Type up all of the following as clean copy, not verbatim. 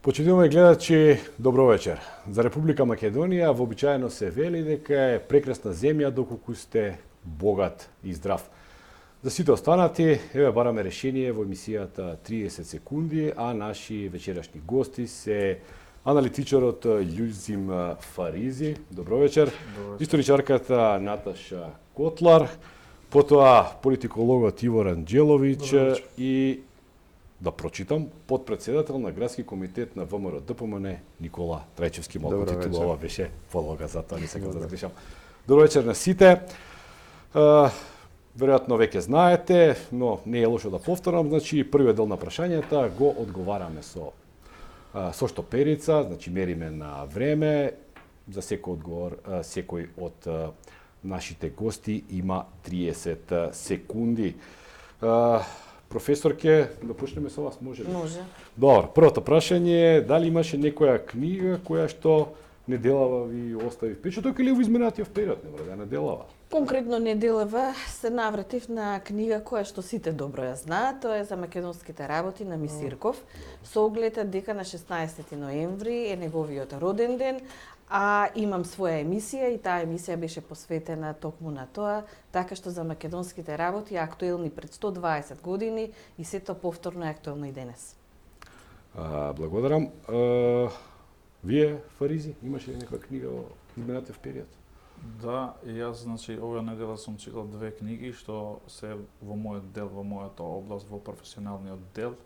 Почитуваме гледачи, добро вечер. За Република Македонија вообичаено се вели дека е прекрасна земја доколку сте богат и здрав. За сите останати, еве бараме решение во емисијата 30 секунди, а наши вечерашни гости се аналитичарот Љузим Фаризи, добро вечер, историчарката Наташа Котлар, потоа политикологот Иво Ранџеловиќ и да прочитам, подпредседател на градски комитет на ВМРО ДПМН Никола Трајчевски. Малку титулова беше подлога, затоа не сакам да загрешам. Добро вечер на сите. Веројатно веќе знаете, но не е лошо да повторам, значи првиот дел на прашањата го одговараме со штоперица, значи мериме на време, за секој одговор секој од нашите гости има 30 секунди. Професорке, да почнеме со вас, може ли? Може. Добро, првото прашање е дали имаше некоја книга која што неделава ви остави впечаток или во изминатиот период не мора да неделава? Конкретно неделава се навратив на книга која што сите добро ја знаат, тоа е за македонските работи на Мисирков, со оглед дека на 16 ноември е неговиот роден ден, а имам своја емисија и таа емисија беше посветена токму на тоа, така што за македонските работи актуелни пред 120 години и сето повторно е актуелно и денес. Благодарам. Вие, Фаризи, имаше ли некоја книга во изминатиот период? Да, и јас, значи, оваа недела сум читал две книги што се во мојот дел, во мојата област, во професионалниот дел.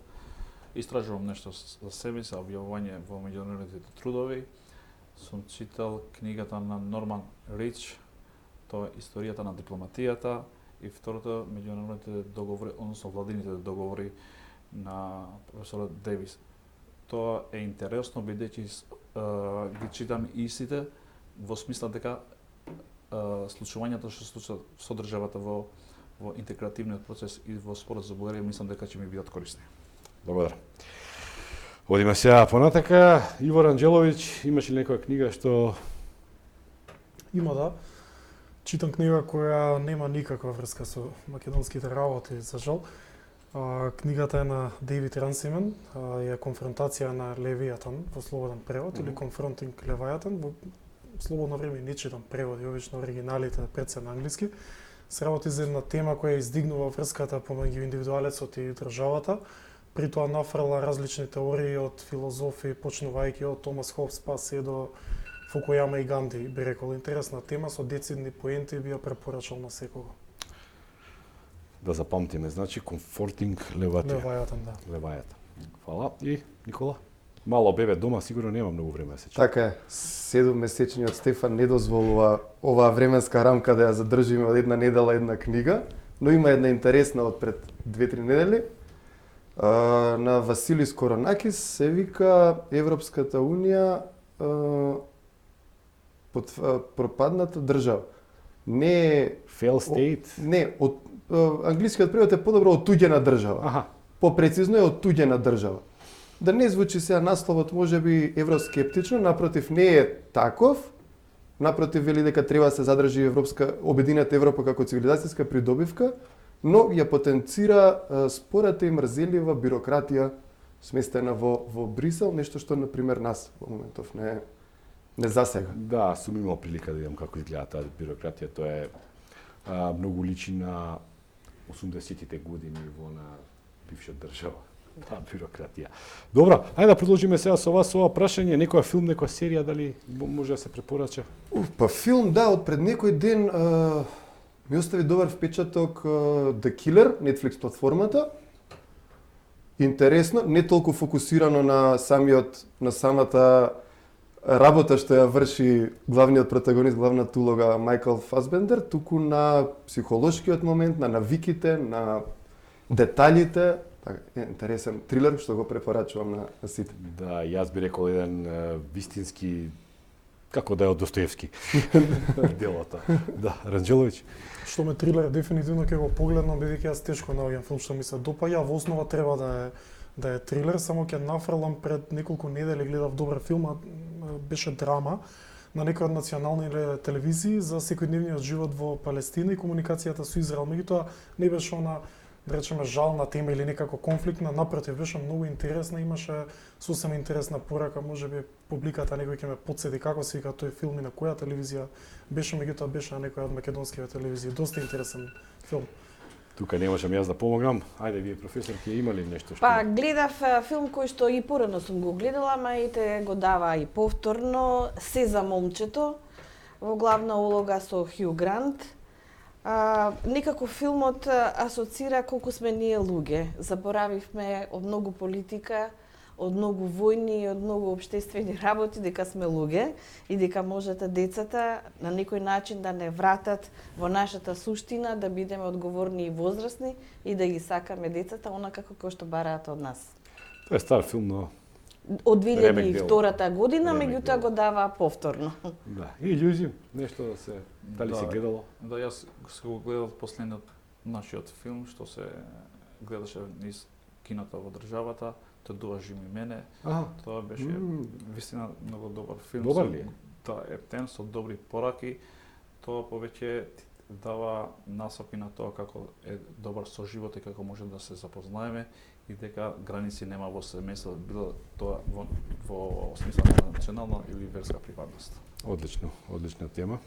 Истражувам нешто за себе, за објавување во меѓународните трудови. Сум читал книгата на Норман Рич, тоа е историјата на дипломатијата, и второто меѓународните договори, односно владините договори на професорот Девис. Тоа е интересно бидејќи ги читам истите во смисла дека случувањата што се случат со државата во интегративниот процес и во спорот за Бугарија, мислам дека ќе ми бидат корисни. Благодарам. Одиме сега понатака. Иво Ранџеловиќ, имаш ли некоја книга што... Има, да. Читам книга која нема никаква врска со македонските работи, за жал. Книгата е на Дейвид Рансимен, е конфронтација на Левијатан во слободен превод, или Confronting Leviathan. Во слободно време не читам преводи, обично оригиналите пред се на англиски. Се работи за една тема која издигнува врската помеѓу индивидуалецот и државата, при тоа нафрла различни теории од филозофи, почнувајќи од Томас Хобс па се до Фукујама и Ганди. Би рекол, интересна тема со децидни поенти, би ја препорачал на секого. Да запамтиме, значи Comforting Leviathan. Да. Левајата. Фала. И Никола? Мало бебе дома, сигурно нема многу време да се чита. Така е. 7-месечниот Стефан не дозволува оваа временска рамка да ја задржиме од една недела една книга, но има една интересна од пред 2-3 недели. На Василис Коронакис се вика Европската унија пропадната држава. Не е... Fail state? Не, од англискиот превод е подобро отуѓена држава. Аха. Попрецизно е отуѓена држава. Да не звучи сега насловот можеби евроскептично, напротив не е таков. Напротив вели дека треба да се задржи обединета Европа како цивилизацијска придобивка, но ја потенцира спората и мрзелива бирократија сместена во Брисел, нешто што на пример нас во моментов не засега. Да, сум имал прилика да видам како изгледа таа бирократија. Тоа е многу личи на 80-тите години во на бивша држава. Таа бирократија. Добро, ајде да продолжиме сега со вас ова прашање, некоја филм, некоја серија, дали може да се препорача? Па филм, да, од пред некој ден ми остави добар впечаток The Killer, Netflix платформата. Интересно, не толку фокусирано на самата работа што ја врши главниот протагонист, главната улога Майкл Фасбендер, туку на психолошкиот момент, на навиките, на деталите. Така, интересен трилер што го препорачувам на сите. Да, јас би рекол еден вистински, како да е од Достоевски, делото. Да, Ранџеловиќ. Што ме трилер дефинитивно ќе го погледнам, бидејќи јас тешко наоѓам филм што ми се допаѓа. Во основа треба да е трилер, само ќе нафрлам пред неколку недели гледав добар филм, беше драма на некој од национални телевизии за секојдневниот живот во Палестина и комуникацијата со Израел. Меѓутоа не беше она да речеме жална тема или некако конфликтна, напротив беше многу интересна, имаше сосема интересна порака, можеби публиката некој ќе ме потсети како се вика тој филм и на која телевизија беше, меѓутоа беше на некоја од македонските телевизии, доста интересен филм. Тука не можам јас да помогам. Ајде, вие професор, ќе има ли нешто што... Па гледав филм кој што и порано сум го гледала, ама ете го дава и повторно, Се за момчето, во главна улога со Хју Грант. Некако филмот асоцира колку сме ние луѓе. Заборавивме од многу политика, од многу војни и од многу обштествени работи дека сме луѓе и дека можете децата на некој начин да не вратат во нашата суштина, да бидеме одговорни и возрастни и да ги сакаме децата онакако како што бараат од нас. Тоа е стар филм, но Од Ремек дел. 2002 година, Ремек меѓутоа дел. го дава повторно. да. И Љузи, нешто да се дали се гледало? Да, јас се го гледав последниот нашиот филм што се гледаше низ киното во државата, Те дуваш ми мене. Аха. Тоа беше вистина многу добар филм. Добар ли е? Да, ептен со добри пораки. Тоа повеќе дава насоки на тоа како е добар соживот и како може да се запознаеме и дека граници нема во семејство, било тоа во смисла на национална или верска припадност. Одлично, одлична тема.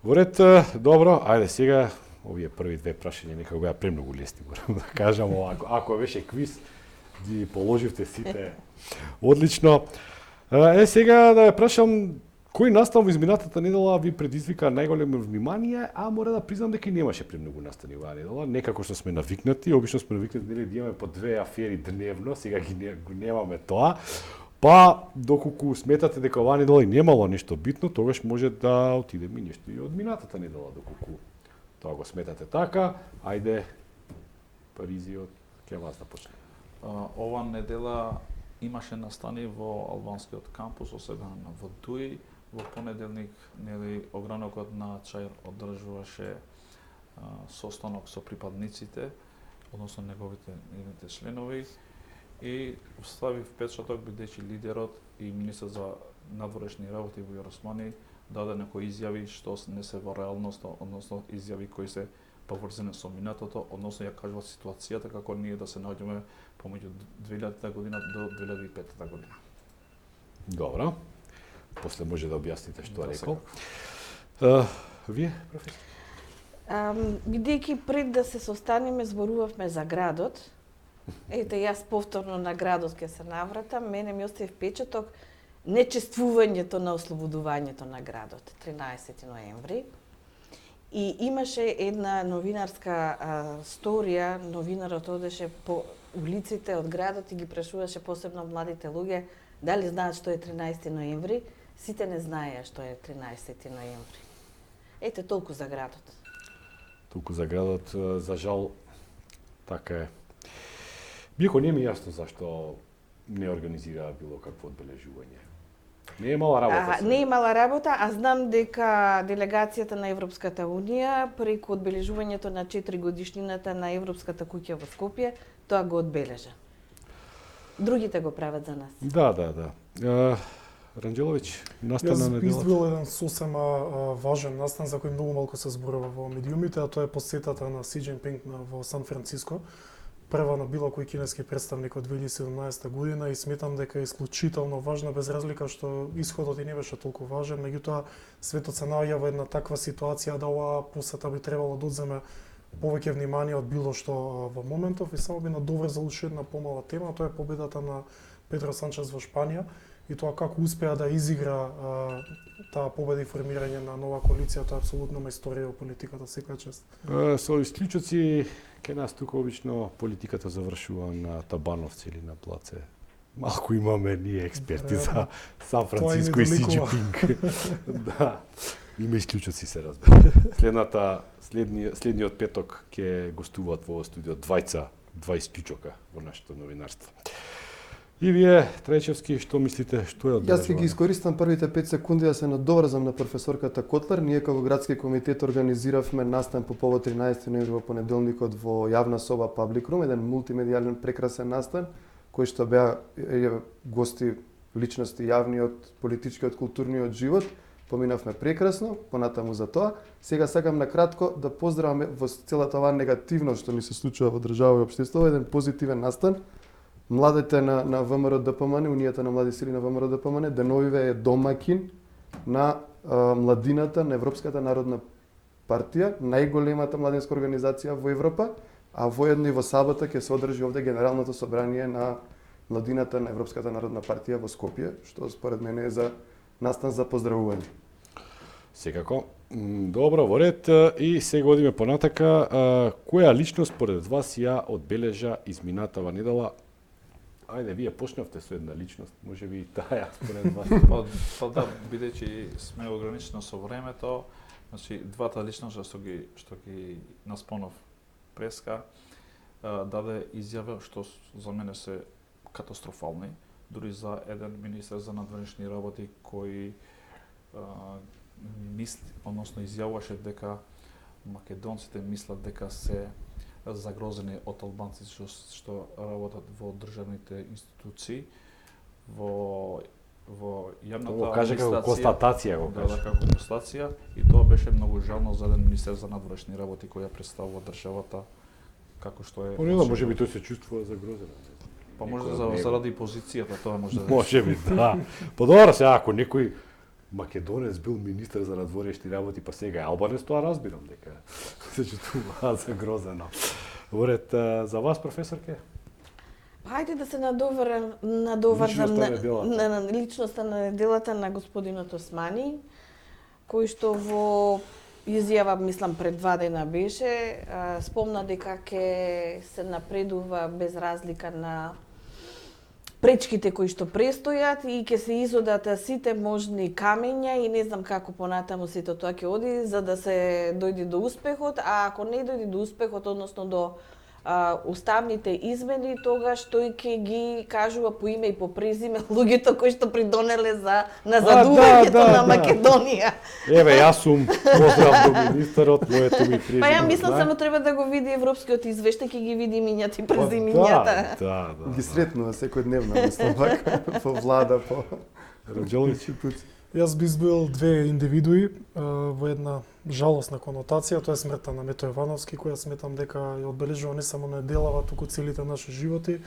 Во ред, добро, ајде сега, овие први две прашања некако беа премногу лесни, морам да кажам, ако беше квиз, ги положивте сите одлично. Сега да ја прашам, кој настан во изминатата недела ви предизвика најголемо внимание, а мора да признам дека и немаше премногу настани оваа недела, некако што сме навикнати, обично сме навикнати да имаме по 2 афери дневно, сега го немаме тоа. Па, доколку сметате дека оваа недела и немало нешто битно, тогаш може да отидеме и нешто и од минатата недела, доколку тоа го сметате така. Ајде, Паризиот, ќе вас да почне. Ова недела имаше настани во албанскиот кампус, особено во Дуи. Во понеделник, нели, огранокот на ЧАИР одржуваше состанок со припадниците, односно неговите членови, и встави впечаток бидејќи лидерот и министер за надворешни работи Бујар Османи даде некои изјави што не се во реалност, односно изјави кои се поврзани со минатото, односно ја кажува ситуацијата како ние да се наоѓаме помеѓу 2000 година до 2005 година. Добро. После може да објасните што Да, рекол. Вие, професор? Бидејќи пред да се состанеме зборувавме за градот, ете јас повторно на градот ќе се навратам, мене ми остави впечаток нечествувањето на ослободувањето на градот, 13 ноември. И имаше една новинарска сторија, новинарот одеше по улиците од градот и ги прашуваше посебно младите луѓе дали знаат што е 13 ноември. Сите не знаеа што е 13 ноември. Ете толку за градот. Толку за градот, за жал, така е. Биако не ми е јасно зашто не организира било какво одбележување. Не е мала работа. Не е мала работа, а знам дека делегацијата на Европската Унија преку одбележувањето на 4 годишнината на Европската куќа во Скопје, тоа го одбележа. Другите го прават за нас. Да. Ранџеловиќ, настан на Јас би неделата. издвоил еден сосема важен настан за кој многу малку се зборува во медиумите, а тоа е посетата на Си Џинпинг во Сан Франциско, прва на било кој кинески представник од 2017 година, и сметам дека е исклучително важна, без разлика што исходот и не беше толку важен, меѓутоа светот се наоѓа во една таква ситуација да оваа посета би требало да одземе повеќе внимание од било што во моментов, и само би надоврзал уште една помала тема, тоа е победата на Педро Санчес во Шпанија и тоа како успеа да изигра таа победа и формирање на нова коалиција, тоа е апсолутно мајсторија во политиката, секоја чест. Со исклучоци, кај нас тука обично политиката завршува на Табановци или на Плаце. Малку имаме ние експерти за Сан Франциско и Си Џинпинг. Да, има исклучоци, се разбира. Следниот петок ќе гостуваат во студио два исклучока во нашето новинарство. И вие, Трајчевски, што мислите, што е Јас ќе ги искористам првите 5 секунди да се надоврзам на професорката Котлер. Ние како градски комитет организиравме настан по повод 13 ноември во понеделникот во јавна соба Public Room, еден мултимедијален прекрасен настан кој што беа гости личности јавни од политичкиот, културниот живот. Поминавме прекрасно, понатаму за тоа. Сега сакам на кратко да поздраваме во целата оваа негативност што ни се случува во држава и општество еден позитивен настан. Младите на ВМРО ДПМН, Унијата на млади сили на ВМРО ДПМН, деновиве е домакин на младината на Европската народна партија, најголемата младинска организација во Европа, а воедно и во сабота ќе се одржи овде Генералното собрание на младината на Европската народна партија во Скопје, што според мене е за настан за поздравување. Секако. Добро, во ред. И сега одиме понатака. Која личност според вас ја одбележа изминатава недела? Ајде, вие почнавте со една личност, може би таа според вас. Па да, бидејќи сме ограничени со времето, значи двата личности што ги наспомнав преска, даде изјава што за мене се катастрофални, дури за еден министер за надвнешни работи кој мисли, односно изјавуваше дека македонците мислат дека се загрозени од албанци што работат во државните институции, во јавната Тоа каже како констатација го каже. Да, како констатација, и тоа беше многу жално за еден министер за надвнешни работи кој ја представува државата како што е. Не знам, може би тој се чувствува загрозен. Па може заради позицијата тоа може да. Може би, да. Па добро се, ако некој македонец бил министер за надворешни работи, па сега е албанец, тоа разбирам дека се чувствува загрозено. Во ред, за вас, професорке? Хајде да се надоврзам на личноста на неделата на господинот Османи, кој што во изјава, мислам, пред 2 дена беше, спомна дека ќе се напредува без разлика на пречките кои што престојат и ќе се изодат сите можни камења и не знам како понатаму сето тоа ќе оди за да се дојде до успехот, а ако не дојде до успехот, односно до уставните измени, тогаш тој ќе ги кажува по име и по презиме луѓето кои што придонеле за назадувањето на Македонија. Еве, јас сум поздрав до министерот, моето ми презиме. Па ја мислам само треба да го види европскиот извештај, ќе ги види имињата и презимињата. Да. Ги сретнува секојдневно, мислам, вака, по влада, по Раджелович. Јас би избил 2 индивидуи во една жалосна конотација, тоа е смртта на Мето Јовановски, која сметам дека ја одбележува не само неделава, туку целите наши животи,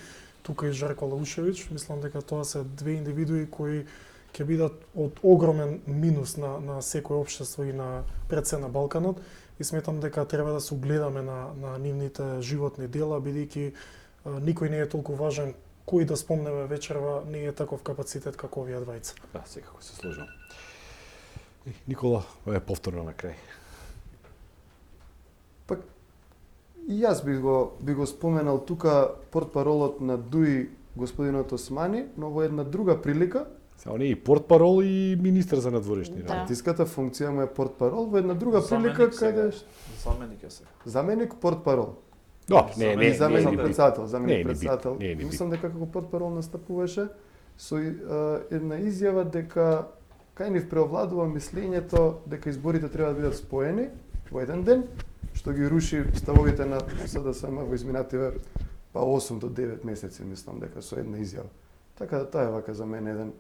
тука и Жарко Лаушевиќ. Мислам дека тоа се 2 индивидуи кои ќе бидат од огромен минус на секој општество и на пред се на Балканот, и сметам дека треба да се угледаме на нивните животни дела, бидејќи никој не е толку важен кој да спомнеме вечерва, не е таков капацитет како овие двајца. Да, секако се сложам. Никола, е повторно на крај. Пак и јас би го споменал тука портпаролот на ДУИ господинот Османи, но во една друга прилика. Сега не и портпарол и министер за надворешни работи. Партиската функција му е портпарол во една друга прилика каде заменик е сега. Заменик портпарол. Да, не, заменик не, председател. не, не, Мислам дека како портпарол настапуваше со една изјава дека кај нив преовладува мислењето дека изборите треба да бидат споени во еден ден, што ги руши ставовите на СДСМ во изминативе 8 до 9 месеци, мислам дека со една изјава. Така да тоа е вака за мене еден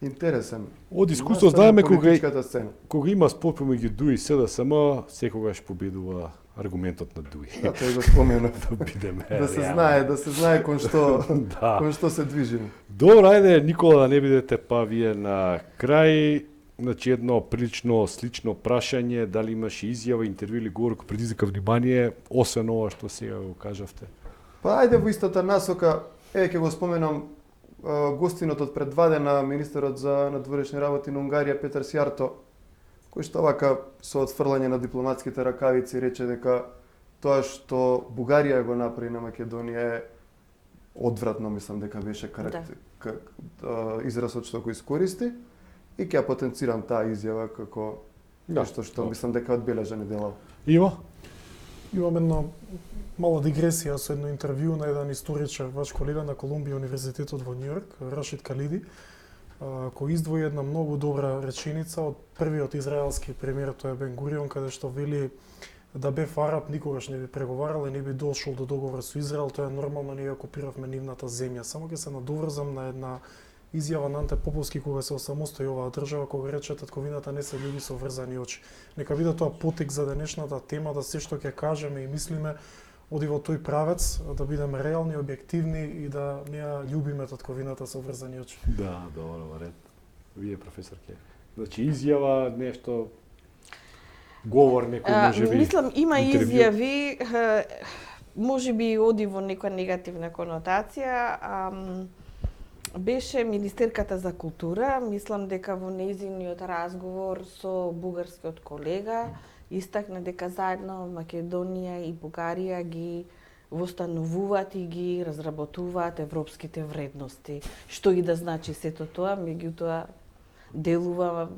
интересен. Од искуство знаеме кога има спор помеѓу ДУИ и СДСМ, секогаш победува аргументот на ДУИ. Да, тој го спомена. Да бидеме. Да се знае кон што се движиме. Добро, ајде Никола да не бидете па вие на крај. Значи едно прилично слично прашање, дали имаше изјава, интервју или говор кој предизвика внимание, освен ова што сега го кажавте? Па ајде во истата насока, ќе го споменам гостинот од пред 2 дена, министерот за надворешни работи на Унгарија Петар Сјарто, кој што вака со отфрлање на дипломатските ракавици рече дека тоа што Бугарија го направи на Македонија е одвратно, мислам дека беше изразот што го искористи, и ќе ја потенцирам таа изјава како нешто што мислам дека одбележа неделава. Иво? Имам една мала дигресија со едно интервју на еден историчар, ваш колега на Колумбија универзитетот во Њујорк, Рашид Калиди, кој издвои една многу добра реченица од првиот израелски премиер, тоа е Бен Гурион, каде што вели да бев араб никогаш не би преговарал и не би дошол до договор со Израел, тоа е нормално, ние окупиравме нивната земја. Само ќе се надоврзам на една изјава на Анте Поповски кога се осамостои оваа држава, кога рече татковината не се луѓе со врзани очи. Нека биде тоа потек за денешната тема, да се што ќе кажеме и мислиме оди во тој правец, да бидеме реални, објективни и да не ја љубиме татковината со врзани очи. Да, добро, ред. Вие, професорке. Значи, изјава, нешто, говор некој може би... Мислам, има интервју. изјави, може би оди во некоја негативна конотација. Беше министерката за култура, мислам дека во нејзиниот разговор со бугарскиот колега истакна дека заедно Македонија и Бугарија ги востановуваат и ги разработуваат европските вредности. Што и да значи сето тоа, меѓутоа делува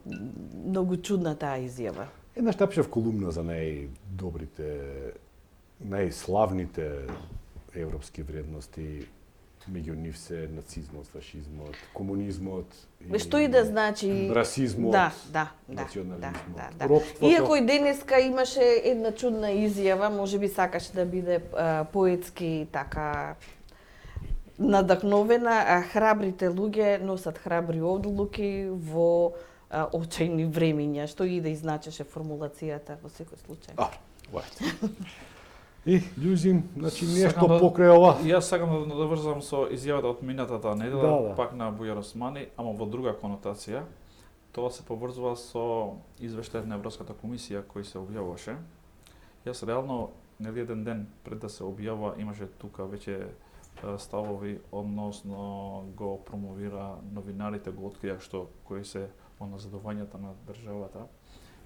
многу чудна таа изјава. Еднаш напишав колумна за најдобрите, најславните европски вредности, меѓу нив се нацизмот, фашизмот, комунизмот, Што и да значи расизмот, да, национализмот, да. робството. Иако и денеска имаше една чудна изјава, можеби сакаше да биде поетски така надахновена, храбрите луѓе носат храбри одлуки во очајни времиња, што и да изначеше формулацијата во секој случај. Вајте. И, Љузин, значи нешто Сакам да- покрај ова. Јас сакам да наврзам со изјавата од минатата недела, Да. пак на Бујар Османи, ама во друга конотација. Тоа се поврзува со извештајот на Европската комисија кој се објавуваше. Јас реално нели еден ден пред да се објавува имаше тука веќе ставови односно го промовира новинарите, го открија што кои се оназадувањата на државата.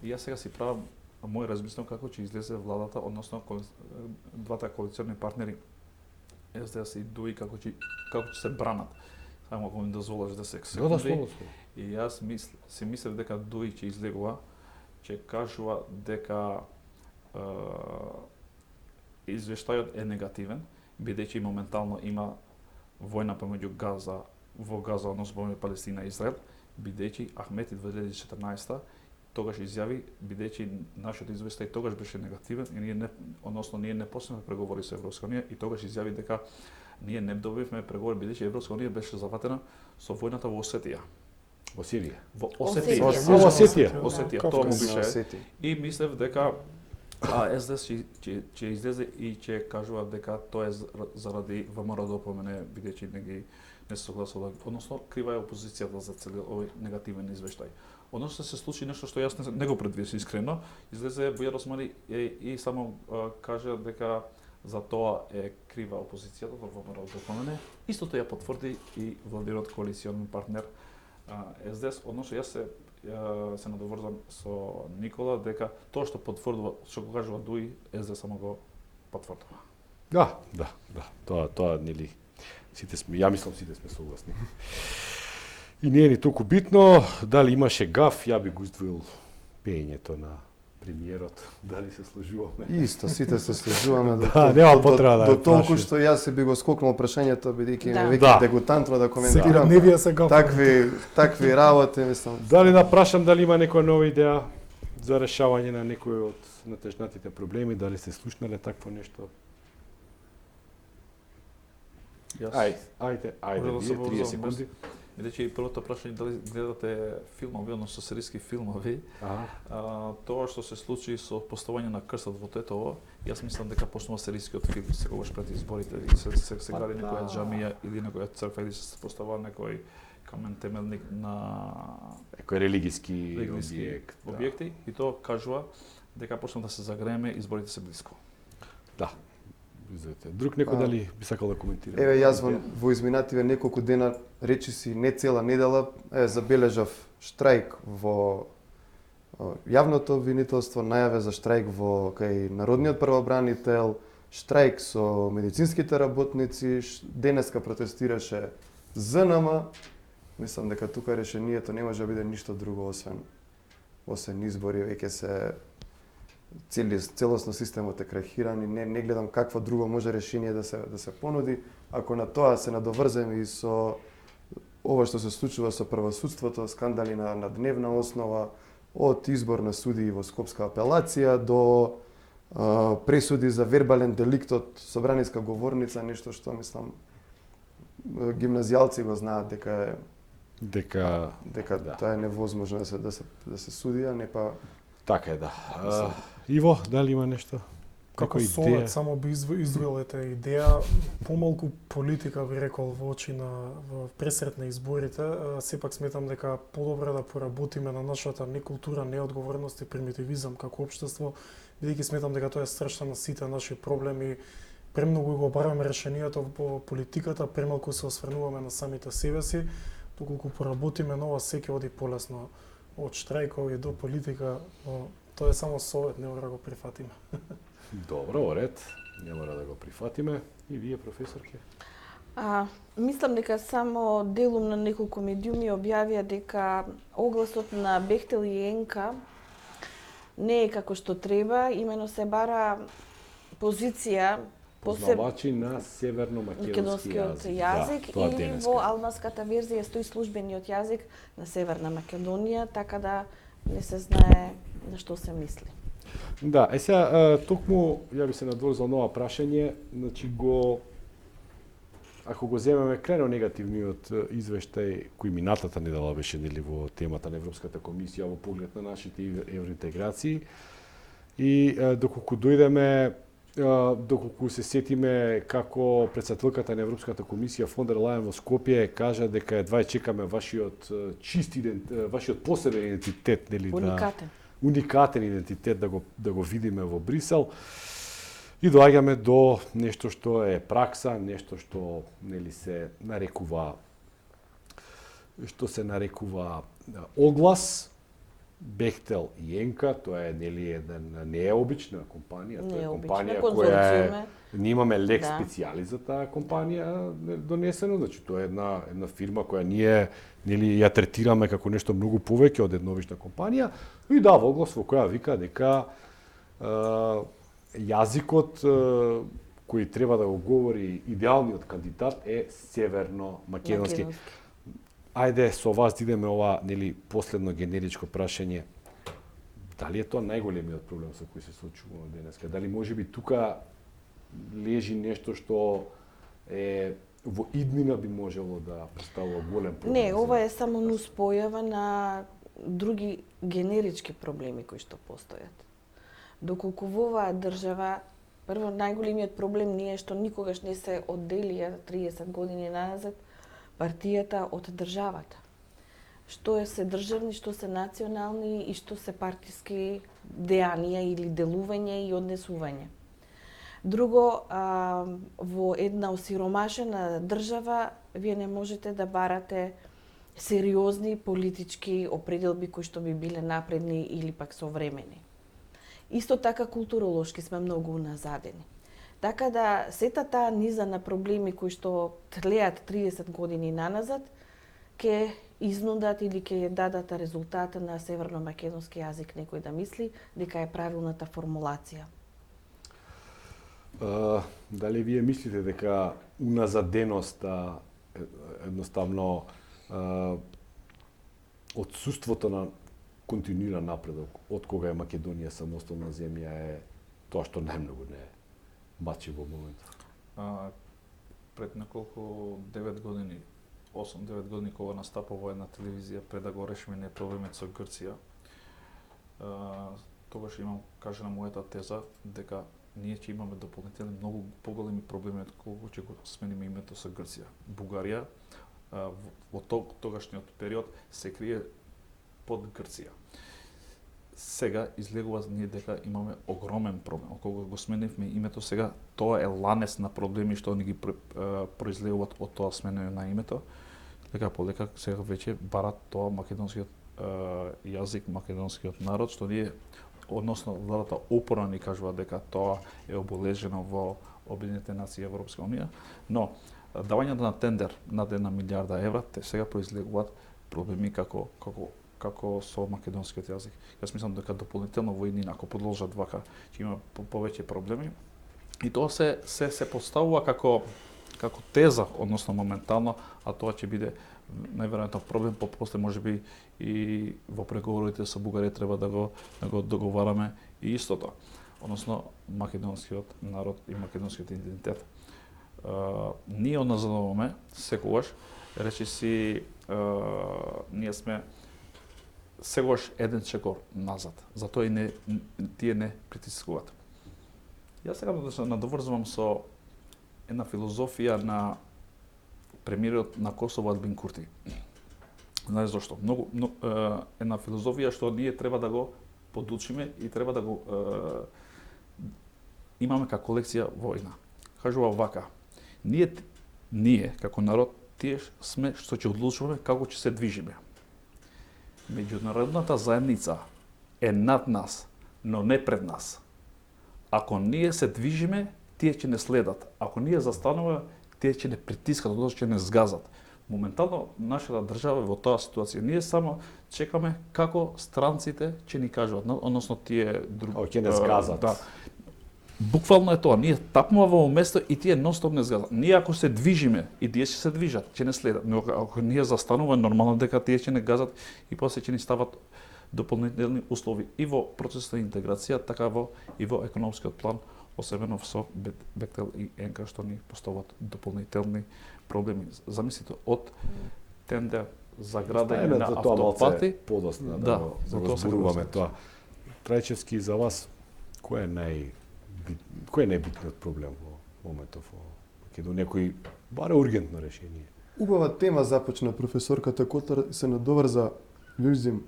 И јас сега си правам мој размислам како ќе излезе владата, односно двата коалициони партнери СДС и ДУИ како ќе се бранат. Само ако ми дозволиш да се Да, секунди. слободно. И јас си мислев дека ДУИ ќе излегува, ќе кажува дека извештајот е негативен, бидејќи моментално има војна помеѓу Газа, односно помеѓу Палестина и Израел, бидејќи Ахмети 2014 тогаш изјави, бидејќи нашиот извештај тогаш беше негативен и ние не почнавме преговори со Европска унија и тогаш изјави дека ние не добивме преговори бидејќи Европска унија беше заватена со војната во Осетија. Во Сирија. Во Осетија. Осетија. Осетија. Осетија, тоа му Кавказ. беше. И мислев дека СДС ќе излезе и ќе кажува дека тоа е заради ВМРО да опомене, бидејќи не се согласува, односно крива е опозицијата за целиот овој негативен извештај. Односно се случи нешто што јас не го предвидев искрено, излезе Бујар Османи и само кажа дека за тоа е крива опозицијата, во ВМРО да опомене. Истото ја потврди и владиниот коалиционен партнер СДС, односно јас се надоврзам со Никола дека тоа што потврдува, што го кажува ДУИ, СДС само го потврдува. Да. Тоа нели сите сме, ја мислам сите сме согласни. И не е ни толку битно дали имаше гаф, ја би го издвоил пеењето на премиерот, дали се сложуваме. Исто, сите се служуваме Да, нема потреба да до ја толку прашувам. што јас се би го скокнал прашањето бидејќи Да. ми веќе Да. дегутантно да Сега коментирам не вие се гафа. такви работи, мислам. Дали да прашам дали има некоја нова идеја за решавање на некој од натежнатите проблеми, дали сте слушнале такво нешто? Ајде, Може да се вие 30 поврзам секунди. Бидејќи првото прашање дали гледате филмови, односно серијски филмови, тоа што се случи со поставање на крстот во Тетово, јас мислам дека почнува серијскиот филм секогаш пред изборите и се гради некоја џамија или некоја црква или се поставува некој камен темелник на Некој религиски објекти и тоа кажува дека почнува да се загрееме, изборите се блиску. Да. Извинете. Друг некој дали би сакал да коментира? Еве јас во изминативе неколку дена, речиси не цела недела, забележав штрајк во јавното обвинителство, најаве за штрајк во кај народниот правобранител, штрајк со медицинските работници, денеска протестираше ЗНМ. Мислам дека тука решението не може да биде ништо друго освен избори, веќе се целосно системот е крахиран и не гледам какво друго може решение да се понуди. Ако на тоа се надоврземе и со ова што се случува со правосудството, скандали на дневна основа, од избор на судии во Скопска апелација до пресуди за вербален деликт од собраниска говорница, нешто што мислам гимназијалци го знаат дека е дека дека тоа е невозможно да се суди, а не па така е, да. Иво, дали има нешто? Како Некоја совет идеја? само би издвоил идеја, помалку политика би рекол во очи на пресрет на изборите, сепак сметам дека подобро да поработиме на нашата некултура, неодговорност и примитивизам како општество, бидејќи сметам дека тоа е страшна на сите наши проблеми. Премногу го бараме решението во политиката, премалку се осврнуваме на самите себе си, доколку поработиме на ова секој оди полесно од штрајкови до политика, но тоа е само совет, не мора да го прифатиме. Добро, во ред. Не мора да го прифатиме. И вие, професорке? Мислам дека само делум на неколку медиуми објавија дека огласот на Бехтел и Енка не е како што треба, имено се бара позиција Познавачи на северно-македонски јазик. јазик или во албанската верзија стои службениот јазик на Северна Македонија, така да не се знае на што се мисли. Да, сега токму ја би се надврзал на ова прашање, значи ако го земеме крайно негативниот извештај кој минатата недела беше нели во темата на Европската комисија во поглед на нашите евроинтеграции и доколку дојдеме доколку се сетиме како претседателката на Европската комисија фон дер Лајен во Скопје кажа дека едва чекаме вашиот вашиот посебен идентитет, нели, уникатен идентитет да го видиме во Брисел. И доаѓаме до нешто што е пракса, нешто што нели се нарекува оглас. Бехтел и Енка, тоа е нели една необична компанија, тоа е компанија која ние имаме лек специјали за таа компанија донесено, значи тоа е една фирма која ние нели ја третираме како нешто многу повеќе од една обична компанија и дава оглас во која вика дека јазикот кој треба да го говори идеалниот кандидат е северно-македонски. Ајде со вас да идеме ова нели последно генеричко прашање. Дали е тоа најголемиот проблем со кој се соочуваме денеска? Дали можеби тука лежи нешто што е во иднина би можело да представува голем проблем? Не, ова е само нуспојава на други генерички проблеми кои што постојат. Доколку во оваа држава, прво најголемиот проблем не е што никогаш не се одделија 30 години назад партијата од државата. Што се државни, што се национални и што се партиски дејанија или делување и однесување. Друго, во една осиромашена држава, вие не можете да барате сериозни политички определби кои што би биле напредни или пак современи. Исто така културолошки сме многу уназадени. Така да сета таа низа на проблеми кои што тлеат 30 години наназад, ќе изнудат или ќе дадат резултата на северно-македонски јазик некој да мисли дека е правилната формулација. Дали вие мислите дека уназаденоста едноставно отсуството на континуиран напредок од кога е Македонија самостојна земја е тоа што најмногу не мачи во моментот? Пред неколку 9 години, 8-9 години кога настапува една телевизија пред да го решиме не проблемот со Грција, тогаш имам кажана мојата теза дека ние ќе имаме дополнителни многу поголеми проблеми од колку ќе го смениме името со Грција. Бугарија во тогашниот период се крие под Грција. Сега излегува ние дека имаме огромен проблем. Кога го сменивме името, сега тоа е ланец на проблеми што ни ги произлегуваат од тоа сменење на името. Лека полека сега веќе барат тоа македонскиот јазик, македонскиот народ, што ние односно владата упорно ни кажува дека тоа е обележено во Обединетите нации Европска унија, но давањето на тендер над 1 милијарда евра, те сега произлегуваат проблеми како со македонскиот јазик. Јас мислам дека дополнително во иднина, ако продолжат вака, ќе има повеќе проблеми. И тоа се поставува како теза, односно моментално, а тоа ќе биде најверојатно проблем после можеби и во преговорите со Бугарија треба да го договараме и истото. Односно македонскиот народ и македонскиот идентитет. Ние одназадуваме секогаш речиси ние сме сегаш еден чекор назад. Затоа и тие не притискуваат. Јас сакам да се надоврзвам со една филозофија на премиерот на Косово Албин Курти. Знаеш зошто? Една филозофија што ние треба да го подучиме и треба да го имаме како лекција војна. Кажува вака: ние како народ тие сме што ќе одлучуваме како ќе се движиме. Меѓународната заедница е над нас, но не пред нас. Ако ние се движиме, тие ќе не следат. Ако ние застануваме, тие ќе не притискат, одnosno ќе не згазат. Моментално нашата држава е во таа ситуација. Ние само чекаме како странците ќе ни кажуваат, односно тие други ќе не згазат. Да. Буквално е тоа. Ние тапнуваме во место и тие нон-стоп не згазат. Ние ако се движиме и тие ќе се движат, ќе не следат. Но ако ние застануваме, нормално дека тие ќе не газат и после ќе ни стават дополнителни услови и во процесот на интеграција, така и во економскиот план, особено со Бехтел и ЕНКА што ни постават дополнителни проблеми. Замислите од тендер за градење на автопати подосна да го зборуваме тоа. Трајчевски, за вас кој е најбитниот проблем во моментов во Македонија, кој баре ургентно решение? Убава тема започна професорката Котар, се надоврза Љузим.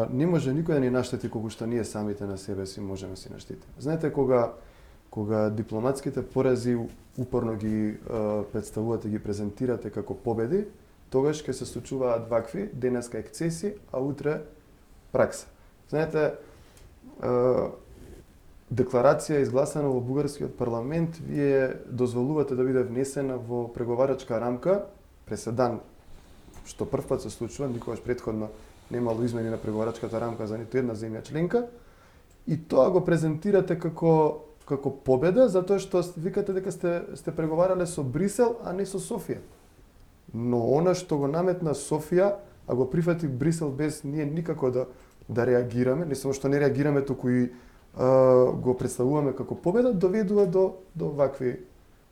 Не може никој да ни наштети колку што ние самите на себе си можеме да си наштетиме. Знаете, кога дипломатските порази упорно ги представувате, ги презентирате како победи, тогаш ќе се случуваат вакви, денеска ексцеси, а утре пракса. Знаете, декларација изгласана во бугарскиот парламент, вие дозволувате да биде внесена во преговарачка рамка, преседан, што првпат се случува, никогаш претходно немало измени на преговарачката рамка за ниту една земја членка, и тоа го презентирате како победа, затоа што викате дека сте преговарале со Брисел, а не со Софија. Но она што го наметна Софија, а го прифати Брисел без ние никако да реагираме, не само што не реагираме, туку и го представуваме како победа, доведува до вакви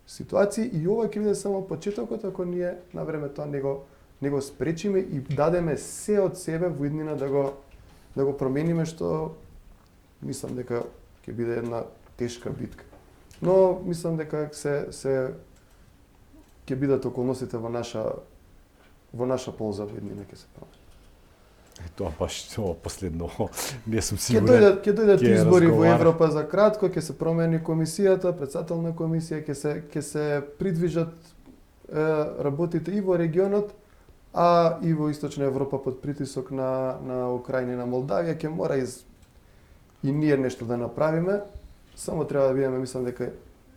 ситуации, и ова ќе биде само почетокот ако ние на време тоа не го спречиме и дадеме се од себе во иднина да го промениме, што мислам дека ќе биде една тешка битка. Но мислам дека се ќе бидат околностите во наша полза во иднина ќе се промени. Тоа баш тоа последно не сум сигурен. Ќе дојдат избори во Европа за кратко, ќе се промени комисијата, председателна комисија, ќе се придвижат работите и во регионот, а и во Источна Европа под притисок на Украина и на Молдавија ќе мора и ние нешто да направиме. Само треба да бидеме, мислам дека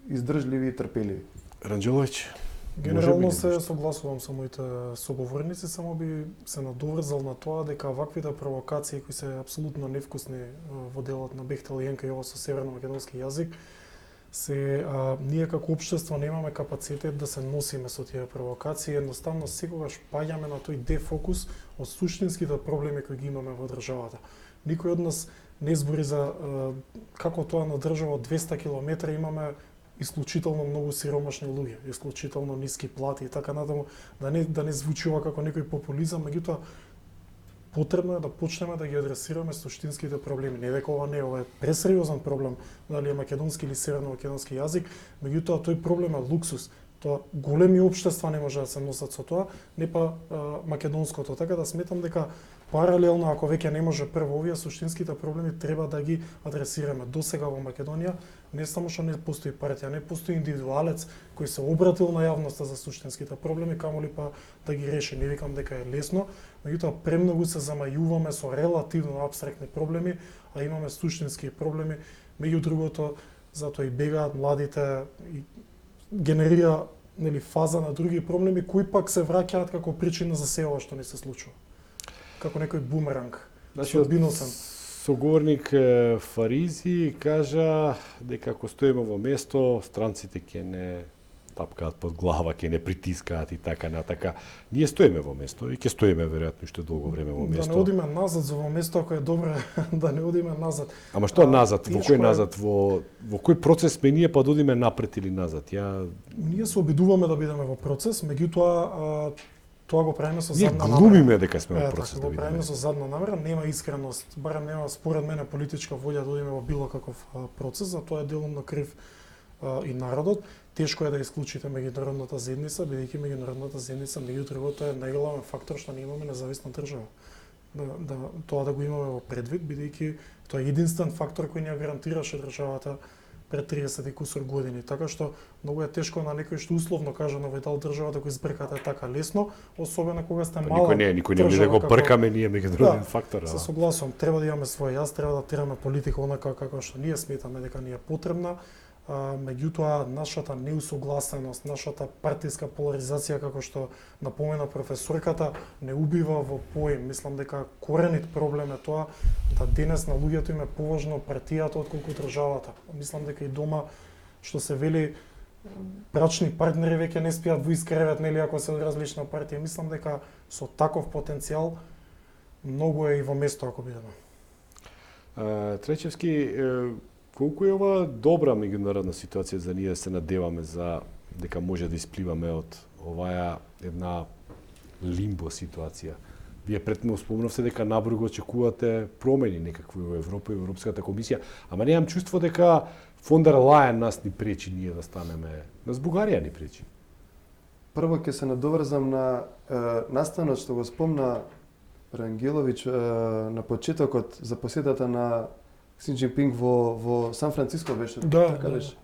издржливи и трпеливи. Ранџеловиќ, генерално се согласувам со моите соговорници, само би се надоврзал на тоа дека ваквите провокации кои се апсолутно невкусни во делот на Бехтел и ЕНКА и ова со северно-македонски јазик, ние како општество немаме капацитет да се носиме со тие провокации, едноставно секогаш паѓаме на тој дефокус од суштинските проблеми кои ги имаме во државата. Никој од нас не збори за како тоа на држава од 200 км имаме исклучително многу сиромашни луѓе, исклучително ниски плати и така натаму, да не звучи ова како некој популизам, меѓутоа потребно е да почнеме да ги адресираме суштинските проблеми. Не дека ова е пресериозен проблем, дали е македонски или северно-македонски јазик, меѓутоа тој проблем е луксус. Тоа големи општества не може да се носат со тоа, не па македонското. Така да сметам дека паралелно, ако веќе не може прво овие суштинските проблеми, треба да ги адресираме. Досега во Македонија не само што не постои партија, не постои индивидуалец кој се обратил на јавноста за суштинските проблеми, камоли па да ги реши. Не викам дека е лесно, меѓутоа премногу се замајуваме со релативно апстрактни проблеми, а имаме суштински проблеми. Меѓу другото, затоа и бегаат младите и генерира фаза на други проблеми кои пак се враќаат како причина за се ова што не се случува. Како некој бумеранг. Судбиносен. Соговорник Фаризи кажа дека ако стоиме во место, странците ќе не тапкаат под глава, ќе не притискаат и така натака. Ние стоиме во место и ќе стоиме веројатно уште долго време во место. Да не одиме назад за во место, ако е добро да не одиме назад. Ама што назад? Во кој назад? Во кој процес сме ние па да одиме напред или назад? Ние се обидуваме да бидеме во процес, меѓутоа Тоа го правиме со Ние задна намера. глумиме дека сме во Така, процес да го правиме видиме. со задна намера, нема искреност, барем нема според мене политичка волја да одиме во било каков процес, за тоа е делумно крив и народот. Тешко е да исклучите меѓународната заедница, бидејќи меѓународната заедница меѓу другото е најголемен фактор што ние имаме независна држава. Тоа да го имаме во предвид, бидејќи тоа е единствен фактор кој ни ја гарантираше државата пред 30 и кусур години. Така што многу е тешко на некој што условно кажа на овој држава да го избркате така лесно, особено кога сте мала. Никој не вели да го бркаме ние меѓународен фактор. Се согласувам, треба да имаме свој јас, треба да тераме политика онака како што ние сметаме дека ни е потребна. Меѓутоа, нашата неусогласеност, нашата партиска поларизација, како што напомена професорката, не убива во поим. Мислам дека коренит проблем е тоа да денес на луѓето им е поважно партијата отколку државата. Мислам дека и дома, што се вели, брачни партнери веќе не спијат во ист кревет, нели, ако се од различна партија. Мислам дека со таков потенцијал многу е и во место ако бидеме. Тречевски, колку е ова добра меѓународна ситуација за ние да се надеваме за дека може да испливаме од оваа една лимбо ситуација? Вие претходно спомнавте дека набрзо очекувате промени некакви во Европа и Европската комисија, ама немам чувство дека фон дер Лајен нас ни пречи ние да станеме, нас Бугарија ни пречи. Прво ќе се надоврзам на настанот што го спомна Рангеловиќ на почетокот за посетата на Си Џинпинг во Сан Франциско беше, така беше.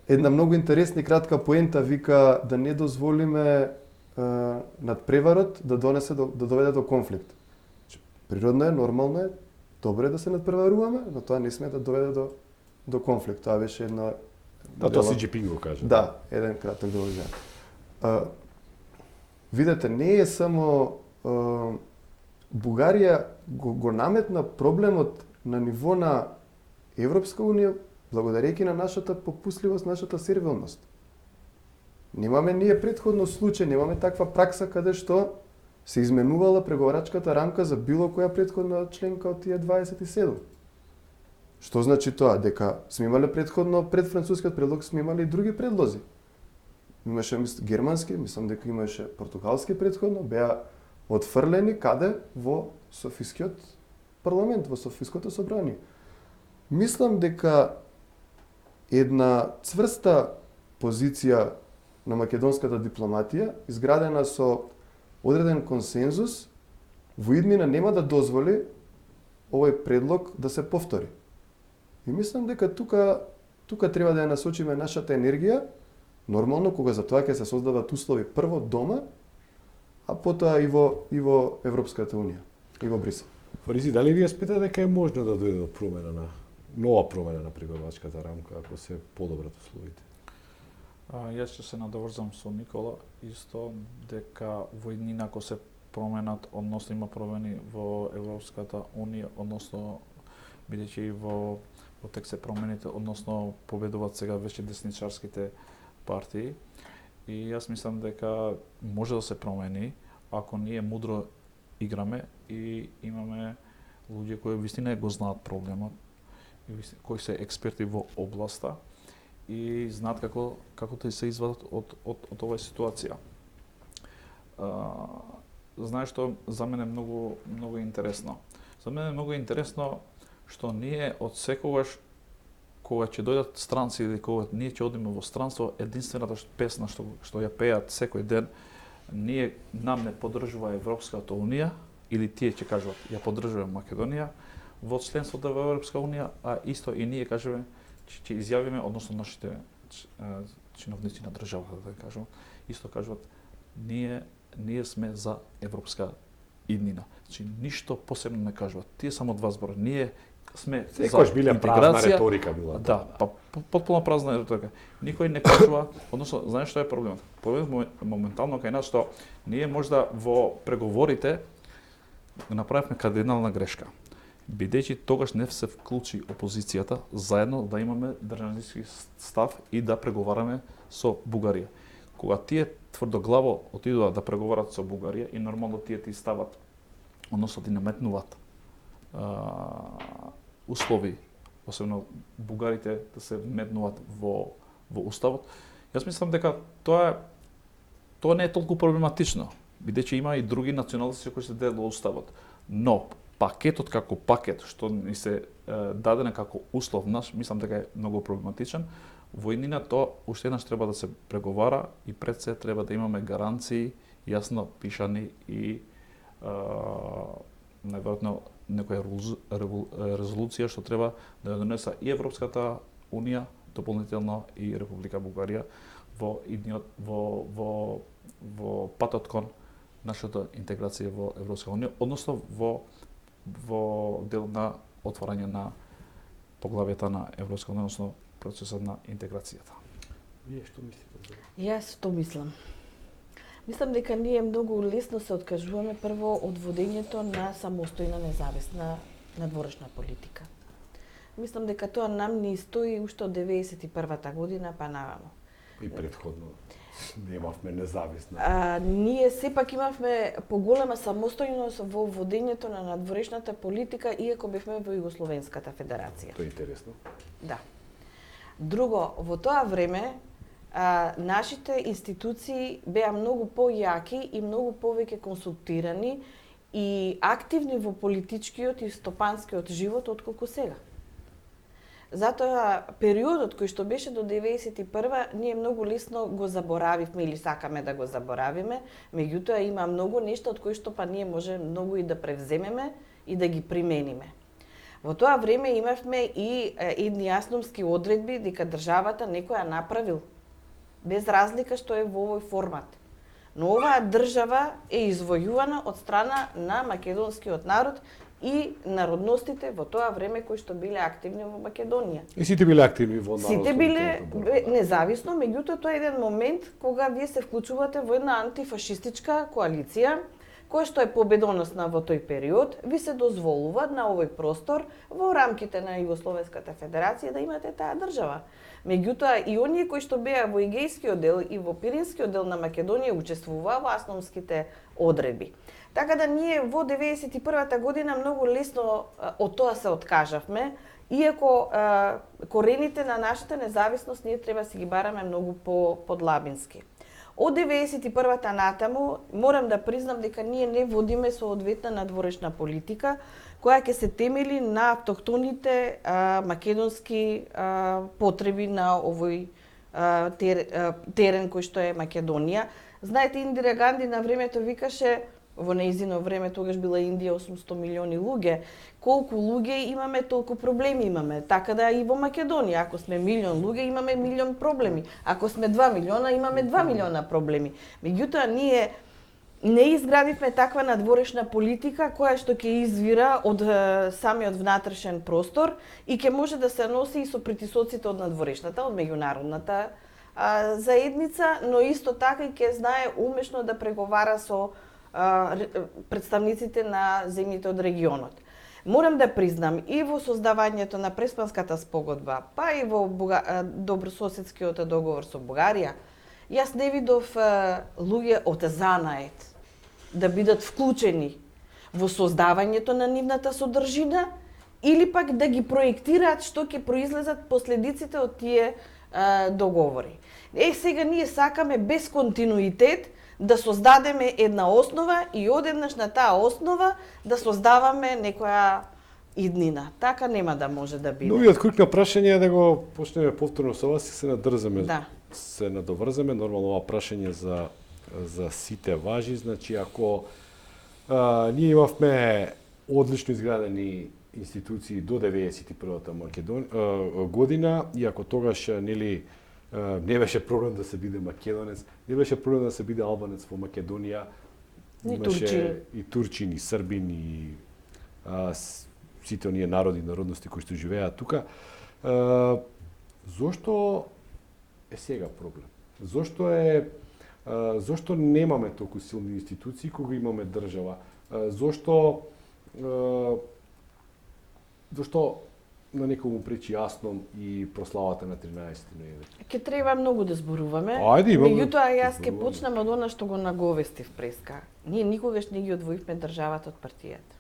Една многу интересна и кратка поента вика да не дозволиме надпреварот да доведе до конфликт. Природно е, нормално е, добро е да се надпреваруваме, но тоа не сме да доведе до конфликт. Тоа беше една Тоа Си Џинпинг го кажа. Да, еден краток довоѓај. Видете, не е само Бугарија го наметна проблемот на ниво на Европска унија, благодарејќи на нашата попусливост, нашата сервилност. Немаме ние претходно случај, немаме таква пракса каде што се изменувала преговарачката рамка за било која претходна членка од тие 27. Што значи тоа? Дека сме имале претходно, пред францускиот предлог сме имале и други предлози. Имаше германски, мислам дека имаше португалски претходно, беа отфрлени каде? Во Софискиот парламент, во Софиското собрание. Мислам дека една цврста позиција на македонската дипломатија, изградена со одреден консензус, во иднина нема да дозволи овој предлог да се повтори. И мислам дека тука треба да ја насочиме нашата енергија, нормално кога за тоа ќе се создадат услови прво дома, а потоа и во Европската унија, и во Брисел. Фаризи, дали вие спитате дека е можно да дојде до нова промена на преговарачката рамка, ако се подобрат условите? Јас ќе се надоврзам со Никола, исто дека во иднина ако се променат, односно има промени во Европската унија, односно бидејќи во тек се промените, односно победуваат сега веќе десничарските партии. И јас мислам дека може да се промени ако ние мудро играме и имаме луѓе кои вистина го знаат проблемот, кои се експерти во областа и знаат како да се извадат од оваа ситуација. Знаеш што за мене многу интересно. За мене е многу интересно што ние од секогаш кога ќе дојдат странци или кога ние ќе одиме во странство, единствената песна што ја пеат секој ден, нам не поддржува Европската унија или тие ќе кажат ја поддржува Македонија во членството во Европска унија, а исто и ние кажеме ќе изјавиме, односно нашите чиновници на државата да кажам, исто кажуваат ние сме за европска иднина. Значи ништо посебно не кажуваат. Тие само два збора. Ние сме секојаш биле празна интеграција. реторика била. Да, потполно празна реторика. Никој не кажува, односно, знаеш што е проблемот? Проблемот моментално кај нас што ние можда во преговорите направивме кардинална грешка. Бидејќи тогаш не се вклучи опозицијата заедно да имаме државнически став и да преговараме со Бугарија. Кога тие тврдоглаво отидоа да преговарат со Бугарија и нормално тие ти стават, односно ти наметнуваат услови, особено бугарите да се вметнуваат во уставот. Јас мислам дека тоа не е толку проблематично. бидејќи има и други националности кои се дел во уставот. Но пакетот како пакет што ни се дадена како услов наш, мислам дека е многу проблематичен. Во иднина тоа уште еднаш треба да се преговара и пред се треба да имаме гаранции јасно пишани и најверојатно некоја резолуција што треба да ја донеса и Европската унија дополнително и Република Бугарија во идниот во патот кон нашата интеграција во Европска унија, односно во дел на отварање на поглавјата на Европска унија, односно процесот на интеграцијата. Вие што мислите? Јас што мислам? Мислам дека ние многу лесно се откажуваме прво од водењето на самостојна независна надворешна политика. Мислам дека тоа нам не стои уште од 91-та година па наваму. И претходно немавме независна. Ние сепак имавме поголема самостојност во водењето на надворешната политика, иако бевме во Југословенската федерација. Тоа е интересно. Да. Друго, во тоа време нашите институции беа многу појаки и многу повеќе консултирани и активни во политичкиот и стопанскиот живот отколку сега. Затоа периодот кој што беше до 91-ва ние многу лесно го заборавивме или сакаме да го заборавиме, меѓутоа има многу нешта од кои што па ние може многу и да превземеме и да ги примениме. Во тоа време имавме и едни јасномски одредби дека државата некоја направил, без разлика што е во овој формат. Но оваа држава е извојувана од страна на македонскиот народ и народностите во тоа време кои што биле активни во Македонија. И сите биле активни во народот. Сите биле независно, меѓутоа тоа е еден момент кога вие се вклучувате во една антифашистичка коалиција, која што е победоносна во тој период, ви се дозволува на овој простор во рамките на Југословенската федерација да имате таа држава. Меѓутоа и оние кои што беа во Егејскиот дел и во Пиринскиот дел на Македонија учествуваа во асновските одредби. Така да ние во 91-та година многу лесно од тоа се откажавме, иако корените на нашата независност ние треба да си ги бараме многу подлабински. Од 91-та натаму морам да признам дека ние не водиме соодветна надворешна политика која ќе се темели на автохтоните македонски потреби на овој терен кој што е Македонија. Знаете, Индира Ганди на времето викаше, во нејзино време тогаш била Индија 800 милиони луѓе, колку луѓе имаме, толку проблеми имаме. Така да и во Македонија, ако сме милион луѓе, имаме милион проблеми. Ако сме 2 милиона, имаме 2 милиона проблеми. Меѓутоа, ние не изградивме таква надворешна политика која што ќе извира од самиот внатрешен простор и ќе може да се носи и со притисоците од надворешната, од меѓународната заедница, но исто така и ќе знае умешно да преговара со представниците на земјите од регионот. Морам да признам и во создавањето на Преспанската спогодба, па и во добрососедскиот договор со Бугарија, јас не видов луѓе од занает да бидат вклучени во создавањето на нивната содржина или пак да ги проектираат што ќе произлезат последиците од тие договори. Сега ние сакаме без континуитет да создадеме една основа и одеднаш на таа основа да создаваме некоја иднина. Така нема да може да биде. Новиот круг на прашање е да го почнеме повторно со вас и се надрзаме. Да. Се надоврзаме, нормално ова прашање за сите важи, значи ако ние имавме одлично изградени институции до 91-та година, и ако тогаш нели не беше проблем да се биде македонец, не беше проблем да се биде албанец во Македонија, имаше и турчин, и србин, и сите оние народи, народности кои што живеат тука. Зошто е сега проблем? Зошто немаме толку силни институции кога имаме држава? Зошто на некому пречи Јасном и прославата на 13 ноември? Ке треба многу да зборуваме. Ајде, имаме. Меѓутоа јас ќе почнам од она што го наговестив преска. Ние никогаш не ги одвоивме државата од партијата.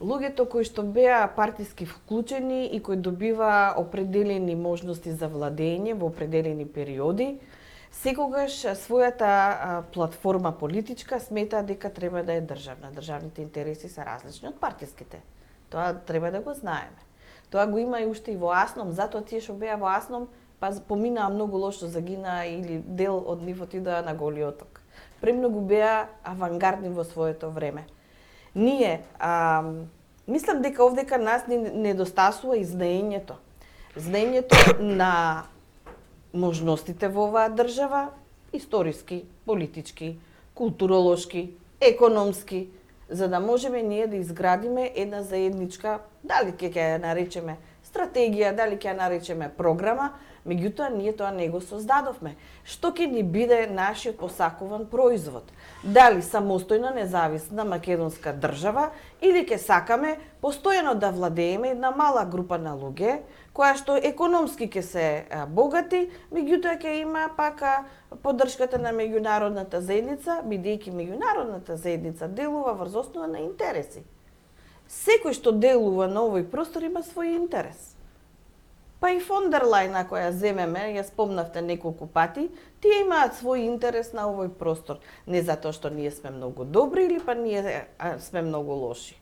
Луѓето кои што беа партиски вклучени и кои добива определени можности за владење во определени периоди, секогаш својата платформа политичка смета дека треба да е државна. Државните интереси се различни од партиските. Тоа треба да го знаеме. Тоа го има и уште и во Асном, затоа тие што беа во Асном, па поминаа многу лошо, загинаа или дел од нив отидоа на Голиот оток. Премногу беа авангардни во своето време. Ние, мислам дека овдека нас ни недостасува и знаењето. Знаењето на можностите во оваа држава, историски, политички, културолошки, економски, за да можеме ние да изградиме една заедничка, дали ќе ја наречеме стратегија, дали ќе ја наречеме програма, меѓутоа ние тоа не го создадовме. Што ќе ни биде нашиот посакуван производ? Дали самостојна независна македонска држава или ќе сакаме постојано да владееме една мала група на луѓе која што економски ќе се богати, меѓутоа ќе има пак поддршката на меѓународната заедница, бидејќи меѓународната заедница делува врз основа на интереси. Секој што делува на овој простор има свој интерес. Па и фон дер Лајн, ако ја земеме, ја спомнавте неколку пати, тие имаат свој интерес на овој простор. Не затоа што ние сме многу добри или па ние сме многу лоши.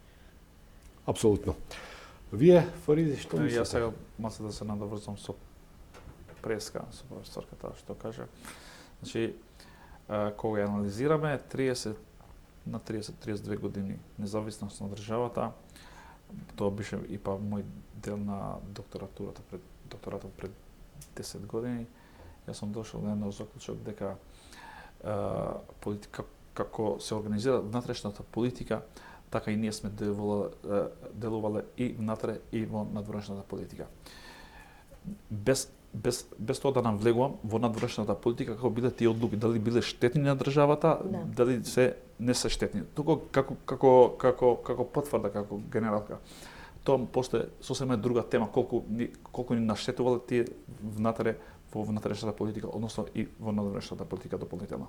Апсолутно. Вие, Фариди, што мислите? Јас сега масе да се надоврзам со преска, со професорката што кажа. Значи, кога ја анализираме 30-32 години независност на државата, тоа беше и па мој дел на докторатот пред 10 години, јас сум дошол до едно заклучок дека политика, како се организира внатрешната политика, така и ние сме делувале и внатре и во надворешната политика. Без тоа да навлегувам во надворешната политика, како биле тие одлуки, дали биле штетни на државата, дали не се штетни. Туку како потврда, како генералка. Тоа после сосема друга тема, колку ни наштетувале тие внатре во внатрешната политика, односно и во надворешната политика дополнително.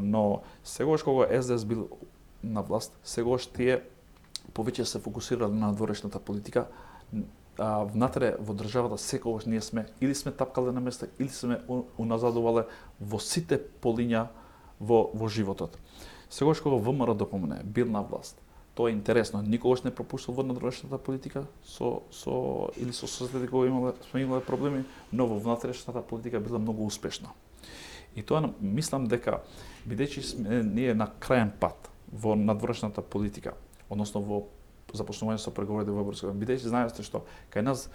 Но сегаш кога СДС бил на власт, сегаш тие повеќе се фокусирале на надворешната политика, внатре во државата секогаш ние сме или сме тапкале на место, или сме уназадувале во сите полиња во животот. Сегаш кога ВМРО допомне, бил на власт, тоа е интересно, никогаш не пропуштил во надворешната политика или со соседи кога сме имале проблеми, но во внатрешната политика била многу успешна. И тоа мислам дека бидејќи сме ние на краен пат во надворешната политика, односно во започнување со преговори во Европска, бидејќи знаете што кај нас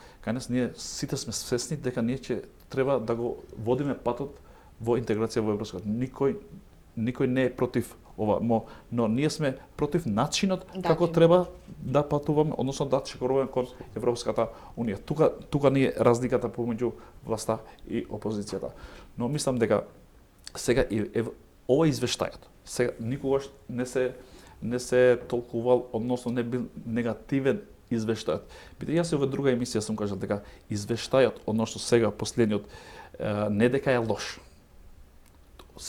ние сите сме свесни дека ние ќе треба да го водиме патот во интеграција во Европска. Никој не е против ова, но ние сме против начинот како треба да патуваме, односно да чекоруваме кон Европската унија. Тука ни е разликата помеѓу власта и опозицијата. Но мислам дека сега ова извештајот сега никогаш не се толкувал, односно не бил негативен извештајот. Бидејќи јас во друга емисија сум кажал дека извештајот, односно сега последниот, не дека е лош.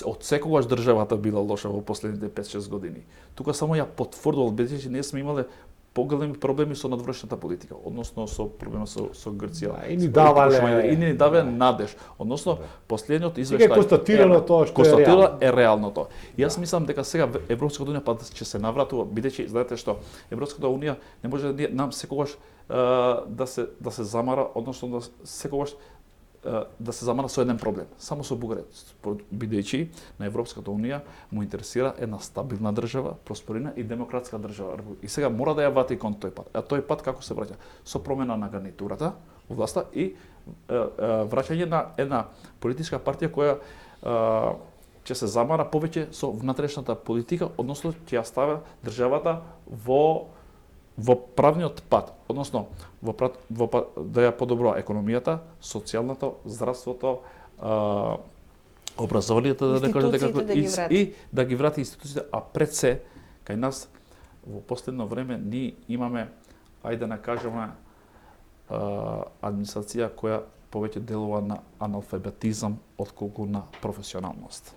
Од секогаш државата била лоша во последните 5-6 години. Тука само ја потврдувал, бидејќи ние сме имале поголеми проблеми со надворешната политика, односно со проблема со Грција. И ни давале надеж. Односно последниот извештај е констатирано тоа што е реално. Јас мислам дека сега Европската унија ќе се навратува, бидејќи знаете што Европската унија не може нам секогаш да се замара, односно да секогаш да се замара со еден проблем, само со Бугарија, бидејќи на Европската унија му интересира една стабилна држава, просперина и демократска држава. И сега мора да ја вати кон тој пат. А тој пат како се враќа? Со промена на гарнитурата во власта и враќање на една политичка партија која ќе се замара повеќе со внатрешната политика, односно ќе ја стави државата во правниот пат, односно да ја подобрува економијата, социјалното, здравството, образованието, и да ги врати институциите, а пред се кај нас во последно време ние имаме, ајде да кажеме, администрација која повеќе делува на аналфабетизам отколку на професионалност.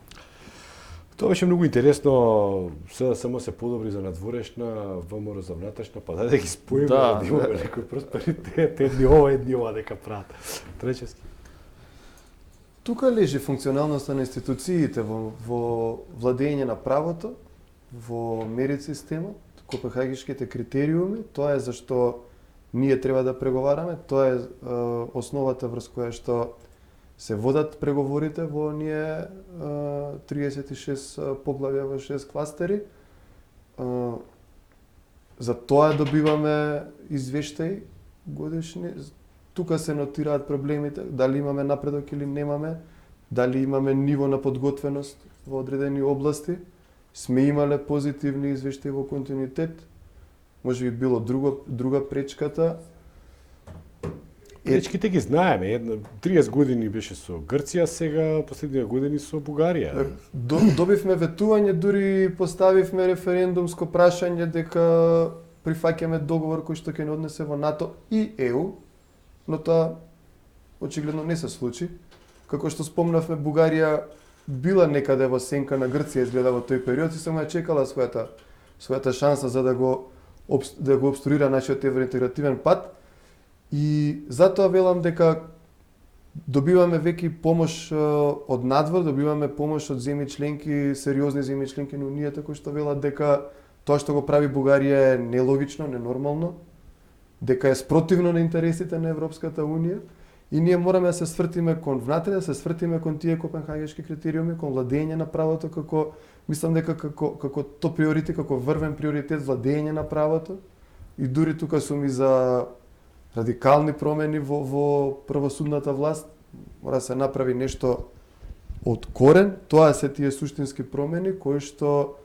Тоа беше многу интересно, сега само се подобри за надворешна, ВМРО за внатрешна, па да ги споиме, да имаме некој просперитет, едни ова дека прават. Тречески. Тука лежи функционалноста на институциите во владење на правото, во мерит системот, копенхагешките критериуми, тоа е зашто ние треба да преговараме, тоа е основата врз која што се водат преговорите во оние 36 поглавја во 6 кластери. За тоа добиваме извештаи годишни. Тука се нотираат проблемите, дали имаме напредок или немаме, дали имаме ниво на подготвеност во одредени области. Сме имале позитивни извештаи во континуитет. Може би било друга пречката. Пречките ги знаеме. 30 години беше со Грција, сега последните години со Бугарија. Добивме ветување, дури поставивме референдумско прашање дека прифаќаме договор кој што ќе не однесе во НАТО и ЕУ, но тоа очигледно не се случи. Како што спомнавме, Бугарија била некаде во сенка на Грција изгледа во тој период и само ја чекала својата шанса за да го обструира нашиот евроинтегративен пат. И затоа велам дека добиваме веќе помош од надвор, добиваме помош од земји членки, сериозни земји членки на Унијата, кои што велат дека тоа што го прави Бугарија е нелогично, ненормално, дека е спротивно на интересите на Европската Унија и ние мораме да се свртиме кон внатре, да се свртиме кон тие копенхагешки критериуми, кон владење на правото, како мислам дека како топ приоритет, како врвен приоритет владење на правото и дури тука сум и за радикални промени во правосудната власт. Мора да се направи нешто од корен. Тоа се тие суштински промени кои што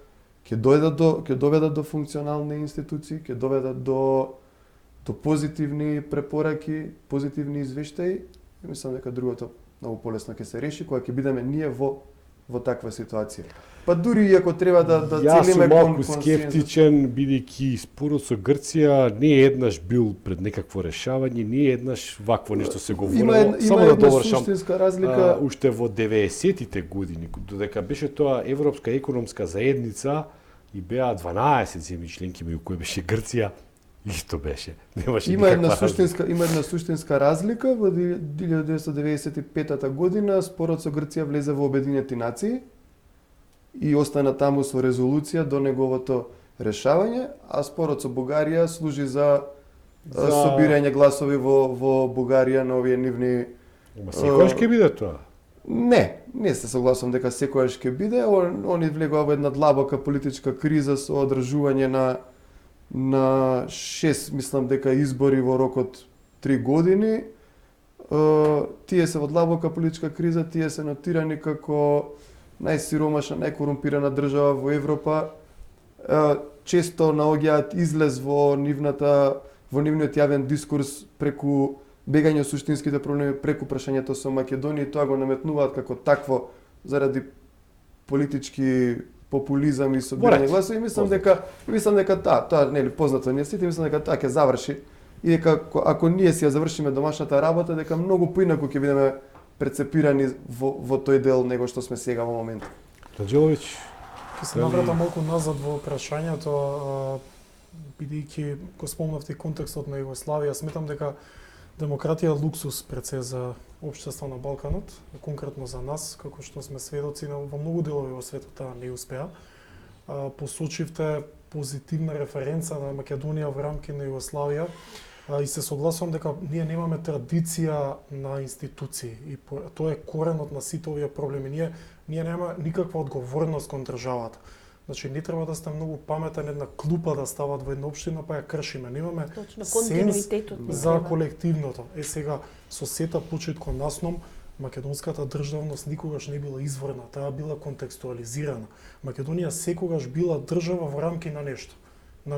ќе доведат до функционални институции, ќе доведат до позитивни препораки, позитивни извештаи. И мислам дека другото многу полесно ќе се реши кога ќе бидеме ние во таква ситуација. Па дури и ако треба да целиме кон малку скептичен, бидејќи спорот со Грција не еднаш бил пред некакво решавање, не еднаш вакво нешто се говорело. Само да довршам, суштинска разлика уште во 90-тите години, додека беше тоа Европска економска заедница и беа 12 земји членки меѓу кои беше Грција, исто беше. Немаше има една суштинска разлика. Во 1995 година спорот со Грција влезе во Обединети нации и остана таму со резолуција до неговото решавање, а спорот со Бугарија служи за собирање гласови во Бугарија на овие нивни. Секогаш ќе биде тоа? Не се согласувам дека секогаш ќе биде. Они влегува во една длабока политичка криза со одржување на 6, мислам дека избори во рок од 3 години. Тие се во длабока политичка криза, тие се нотирани како најсиромашна, најкорумпирана држава во Европа. Често наоѓаат излез во нивниот јавен дискурс преку бегање од суштинските проблеми, преку прашањето со Македонија, и тоа го наметнуваат како такво заради политички популизам и собирање гласови. Мислам дека тоа нели познато не сите, мислам дека тоа ќе заврши и дека ако ние си ја завршиме домашната работа, дека многу поинаку ќе бидеме прецепирани во тој дел него што сме сега во моментот. Раджеловиќ, ќе се навратам малку назад во прашањето, бидејќи го спомнавте контекстот на Југославија, сметам дека демократија е луксус пред се за општество на Балканот, конкретно за нас, како што сме сведоци во многу делови во светот таа не успеа. Посочивте позитивна референца на Македонија во рамки на Југославија и се согласувам дека ние немаме традиција на институции и тоа е коренот на сите овие проблеми. Ние немаме никаква одговорност кон државата. Значи не треба да сте многу паметен една клупа да стават во една општина па ја кршиме. Немаме сенс за колективното. Сега со сета почит кон насном македонската државност никогаш не била изворна, таа била контекстуализирана. Македонија секогаш била држава во рамки на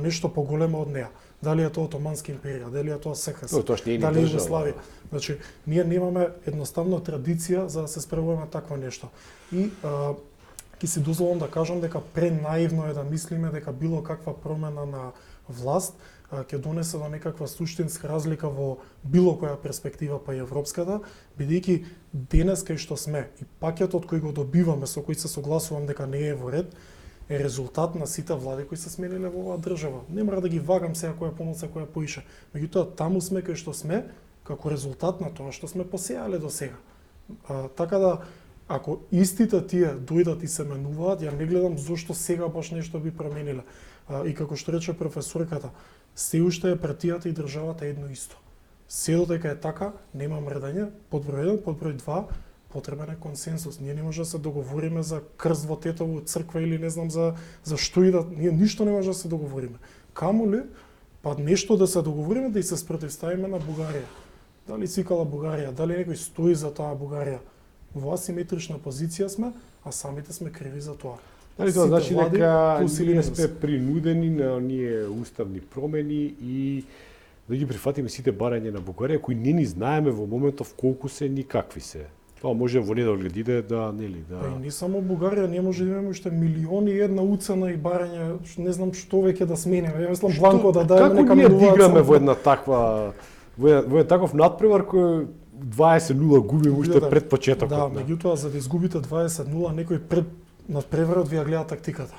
нешто поголемо од неа. Дали е тоа Отоманска империја, дали е тоа СХС, дали е Југославија. Значи, ние немаме едноставно традиција за да се справуваме такво нешто. И ќе си дозволам да кажам дека пренаивно е да мислиме дека било каква промена на власт ќе донесе до некаква суштинска разлика во било која перспектива, па и европската, бидејќи денес кај што сме и пакетот кој го добиваме, со кој се согласувам дека не е во ред, е резултат на сите влади кои се смениле во оваа држава. Не мора да ги вагам сега која помалку, која поише. Меѓутоа таму сме кај што сме како резултат на тоа што сме посеале до сега. Така да, ако истите тие дојдат и се менуваат, ја не гледам зошто сега баш нешто би промениле. И како што рече професорката, се уште е партијата и државата едно исто. Се додека е така, нема мрдање, под број 1, под број 2, потребен е консенсус. Ние не може да се договориме за крст во Тетово црква или не знам за што и да, ние ништо не може да се договориме. Камо ли, па нешто да се договориме да и се спротивставиме на Бугарија. Дали цикала Бугарија, дали некој стои за таа Бугарија. Во асиметрична позиција сме, а самите сме криви за тоа. Дали тоа Сите значи влади дека плюс или ние минус. сме принудени на оние уставни промени и да ги прифатиме сите барања на Бугарија кои не ни знаеме во моментов колку се ни какви се. Тоа може во недоглед иде да нели Па да и не само Бугарија, ние може да имаме уште милиони и една уцена и барање, не знам што веќе да смениме. Ја мислам бланко да даеме како нека ние менуваат играме само. во една таква во еден таков надпревар кој 20-0 губим уште Да, пред почетокот. Да, на. меѓутоа за да изгубите 20-0, некој пред надпреварот ви ја гледа тактиката.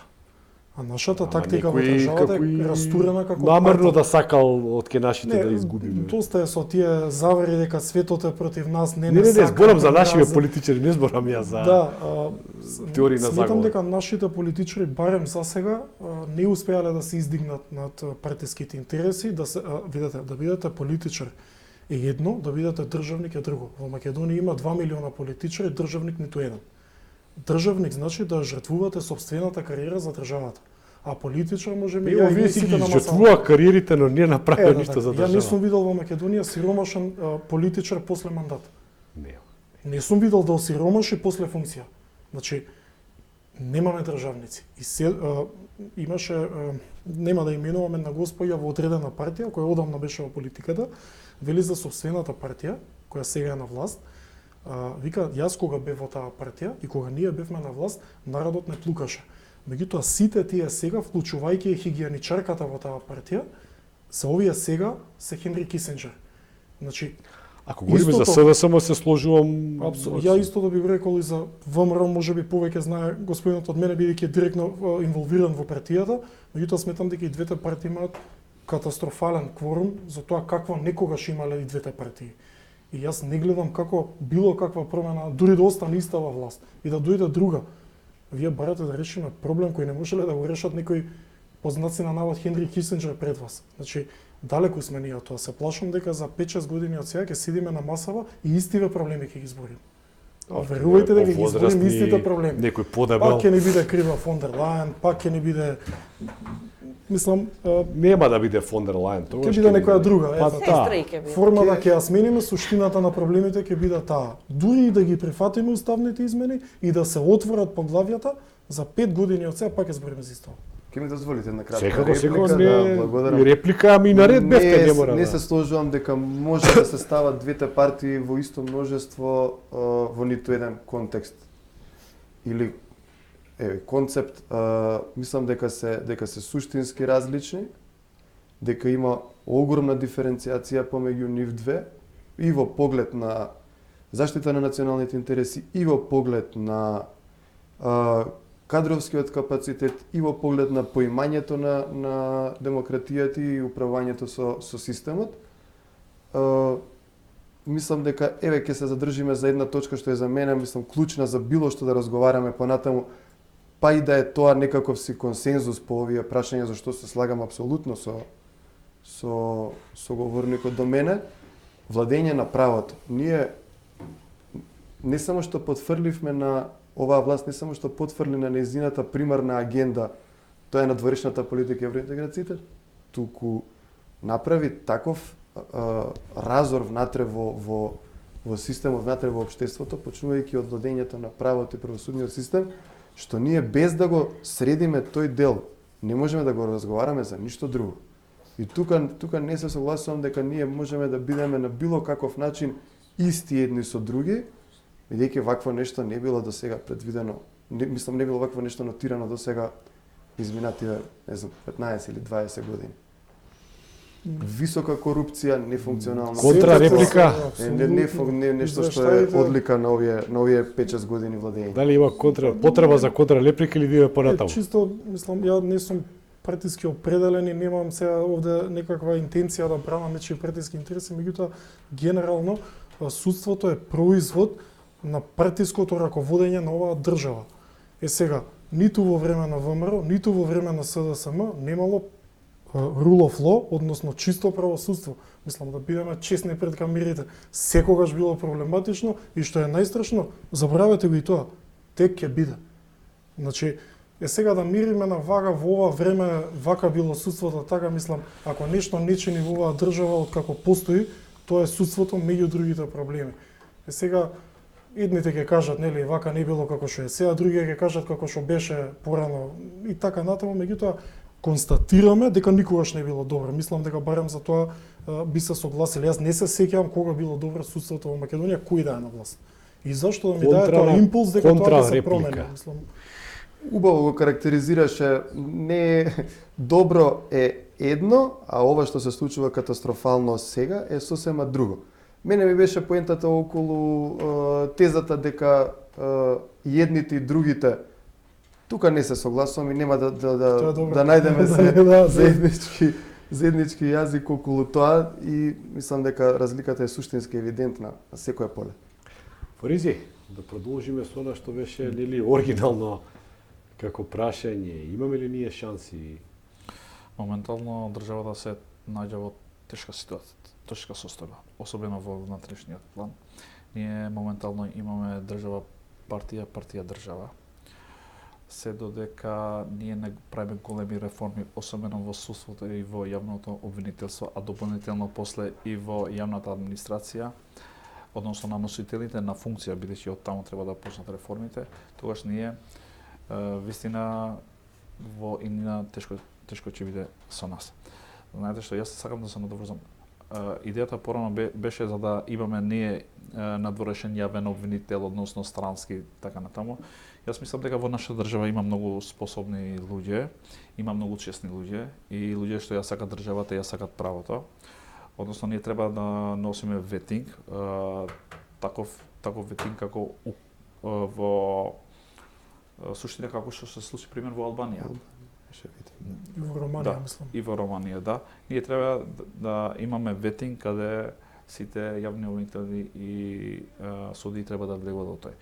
А нашата Ама тактика во некој државата како е растурена како намерно парта. да сакал од ке нашите да изгубиме. Доста е со тие завери дека светот е против нас, Не, сака, зборам за не нашиве за- политичари, не зборам ја за Да, теории на сметам заговор. дека нашите политичари барем за сега не успеале да се издигнат над партиските интереси, да се видете, да бидете политичар е едно, да бидете државник е друго. Во Македонија има 2 милиона политичари, државник ниту еден. Државник значи да жртвувате собствената кариера за државата. А политичар може би Ево, ја и вие ние си сите ги на масата. жртвува кариерите, но не направија Да, ништо за Ја не сум држава. видел во Македонија сиромашен политичар после мандат. Не. Не сум видел да осиромаши после функција. Значи, немаме државници. И се, имаше, нема да именуваме една господја во одредена партија, која одамна беше во политиката, вели за собствената партија, која сега е на власт, вика, јас кога бев во таа партија и кога ние бевме на власт, народот не плукаше. Меѓутоа, сите тие сега, вклучувајќи хигиеничарката во таа партија, за овие сега се Хенри Кисинџер. Значи, Ако говориме за Истото- СДСМ се сложувам Ја исто да би рекол и за ВМРО, може би повеќе знае господинот од мене, бидејќи е директно инволвиран во партијата, меѓутоа сметам дека и двете партии имаат катастрофален кворум за тоа какво некогаш имале и двете партии. И јас не гледам како било каква промена, дури да остане иста во власт и да дојде друга. Вие барате да решиме проблем кој не можеле да го решат некој познаци на навод Хенри Кисинџер пред вас. Значи, далеку сме ние од тоа. Се плашам дека за 5-6 години од сега ќе седиме на масава и истиве проблеми ќе ги избориме. Верувајте дека ги избориме истите проблеми. Некој подебел. Пак ќе не биде крива фон дер Лајен, пак ќе не биде, мислам, Нема да биде фон дер Лајен, тоа ќе биде некоја друга. Па ето. да. Сестра и ќе биде. Формата ќе ја смениме, суштината на проблемите ќе биде таа. Дури и да ги прифатиме уставните измени и да се отворат поглавјата, за 5 години од сега пак ќе збориме за исто. Ке ми дозволите на кратка Секако, реплика, секако да, не благодарам. и реплика, ами наред бевте, не мора. Не да. се сложувам дека може да се стават двете партии во исто множество во ниту еден контекст или концепт. Мислам дека се суштински различни, дека има огромна диференцијација помеѓу нив две и во поглед на заштита на националните интереси и во поглед на кадровскиот капацитет и во поглед на поимањето на демократијата и управувањето со системот. Мислам дека еве ќе се задржиме за една точка што е за мене, мислам, клучна за било што да разговараме понатаму, па и да е тоа некаков си консензус по овие прашања, за што се слагам апсолутно со говорникот до мене, владење на правото. Ние не само што потврдивме на оваа власт, не само што потврди на нејзината примарна агенда, тоа е надворешната политика евроинтеграциите, туку направи таков разор внатре во системот, внатре во општеството, почнувајќи од владењето на правото и правосудниот систем, што ние без да го средиме тој дел, не можеме да го разговараме за ништо друго. И тука не се согласувам дека ние можеме да бидеме на било каков начин исти едни со други, бидејќи вакво нешто не било до сега предвидено, мислам не било вакво нешто нотирано до сега изминативе, не знам, 15 или 20 години. Висока корупција, нефункционална. Контрареплика? Не нешто што е одлика на овие 5-6 години владење. Дали има потреба за контрареплика или да иде понатаму? Чисто, мислам, ја не сум партиски определен и немам сега овде некаква интенција да бранам нечии партиски интереси, меѓутоа генерално судството е производ на партиското раководење на оваа држава. Сега, ниту во време на ВМРО, ниту во време на СДСМ немало rule of law, односно чисто правосудство. Мислам да бидеме честни пред камерите. Секогаш било проблематично и што е најстрашно, заборавете го и тоа, тек ќе биде. Значи, сега да мириме на вага во ова време, вака било судството, така мислам, ако нешто не чини во оваа држава откако постои, тоа е судството меѓу другите проблеми. Сега, едните ќе кажат, нели, вака не било како што е сега, другите ќе кажат како што беше порано и така натаму, меѓутоа констатираме дека никогаш не било добро. Мислам дека барем за тоа би се согласили. Јас не се сеќавам кога било добро судството во Македонија, кој да е на власт. И зашто да ми даде тоа импулс дека тоа ќе се промени, мислам. Убаво го карактеризираше, не добро е едно, а ова што се случува катастрофално сега е сосема друго. Мене ми беше поентата околу тезата дека едните и другите тука не се согласувам и нема да најдеме заеднички јазик околу тоа и мислам дека разликата е суштински евидентна на секое поле. Форизи, да продолжиме со она што беше нели оригинално како прашање. Имаме ли ние шанси? Моментално државата се наоѓа во тешка ситуација, тешка состојба, особено во внатрешниот план. Ние моментално имаме држава партија, партија држава. Се додека ние не правиме големи реформи, особено во судството и во јавното обвинителство, а дополнително после и во јавната администрација, односно на носителите на функција, бидејќи од таму треба да почнат реформите, тогаш ние вистина во иднина тешко ќе биде со нас. Знаете што, јас сакам да се надоврзам. Идејата порано беше за да имаме ние надворешен јавен обвинител, односно странски, така натаму. Јас мислам дека во нашата држава има многу способни луѓе, има многу честни луѓе и луѓе што ја сакат државата, ја сакат правото. Односно ние треба да носиме ветинг, таков ветинг како во суштина како што се случи пример во Албанија. И во Романија, мислам. И во Романија, да. Ние треба да имаме ветинг каде сите јавни обвинители и судии треба да влегуваат во тој.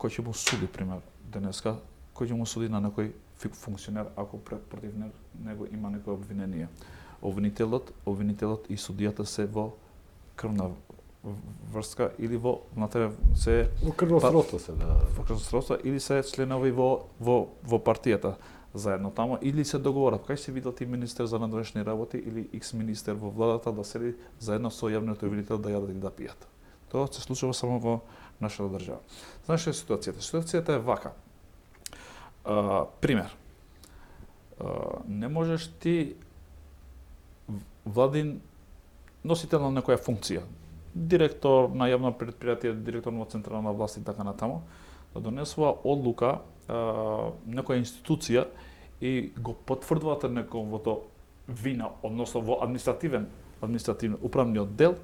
Кој ќе му суди, пример, денеска, кој ќе му суди на некој функционер ако против него има некој обвинение. Обвинителот и судијата се во крвна врска или во внатре се Во крвнострото се, да. Во крвнострото или се членови во партијата заедно таму или се договорат. Кај се видел ти министер за надворешни работи или икс министер во владата да седи заедно со јавниот обвинител да јадат и да пијат. Тоа се случува само во нашата држава. Знаеш што е ситуацијата? Ситуацијата е вака. Пример. Не можеш ти владин носител на некоја функција, директор на јавно предпријатие, директор на централна власт и така натаму, да донесува одлука некоја институција и го потврдувате неговото вина, односно во административен управниот дел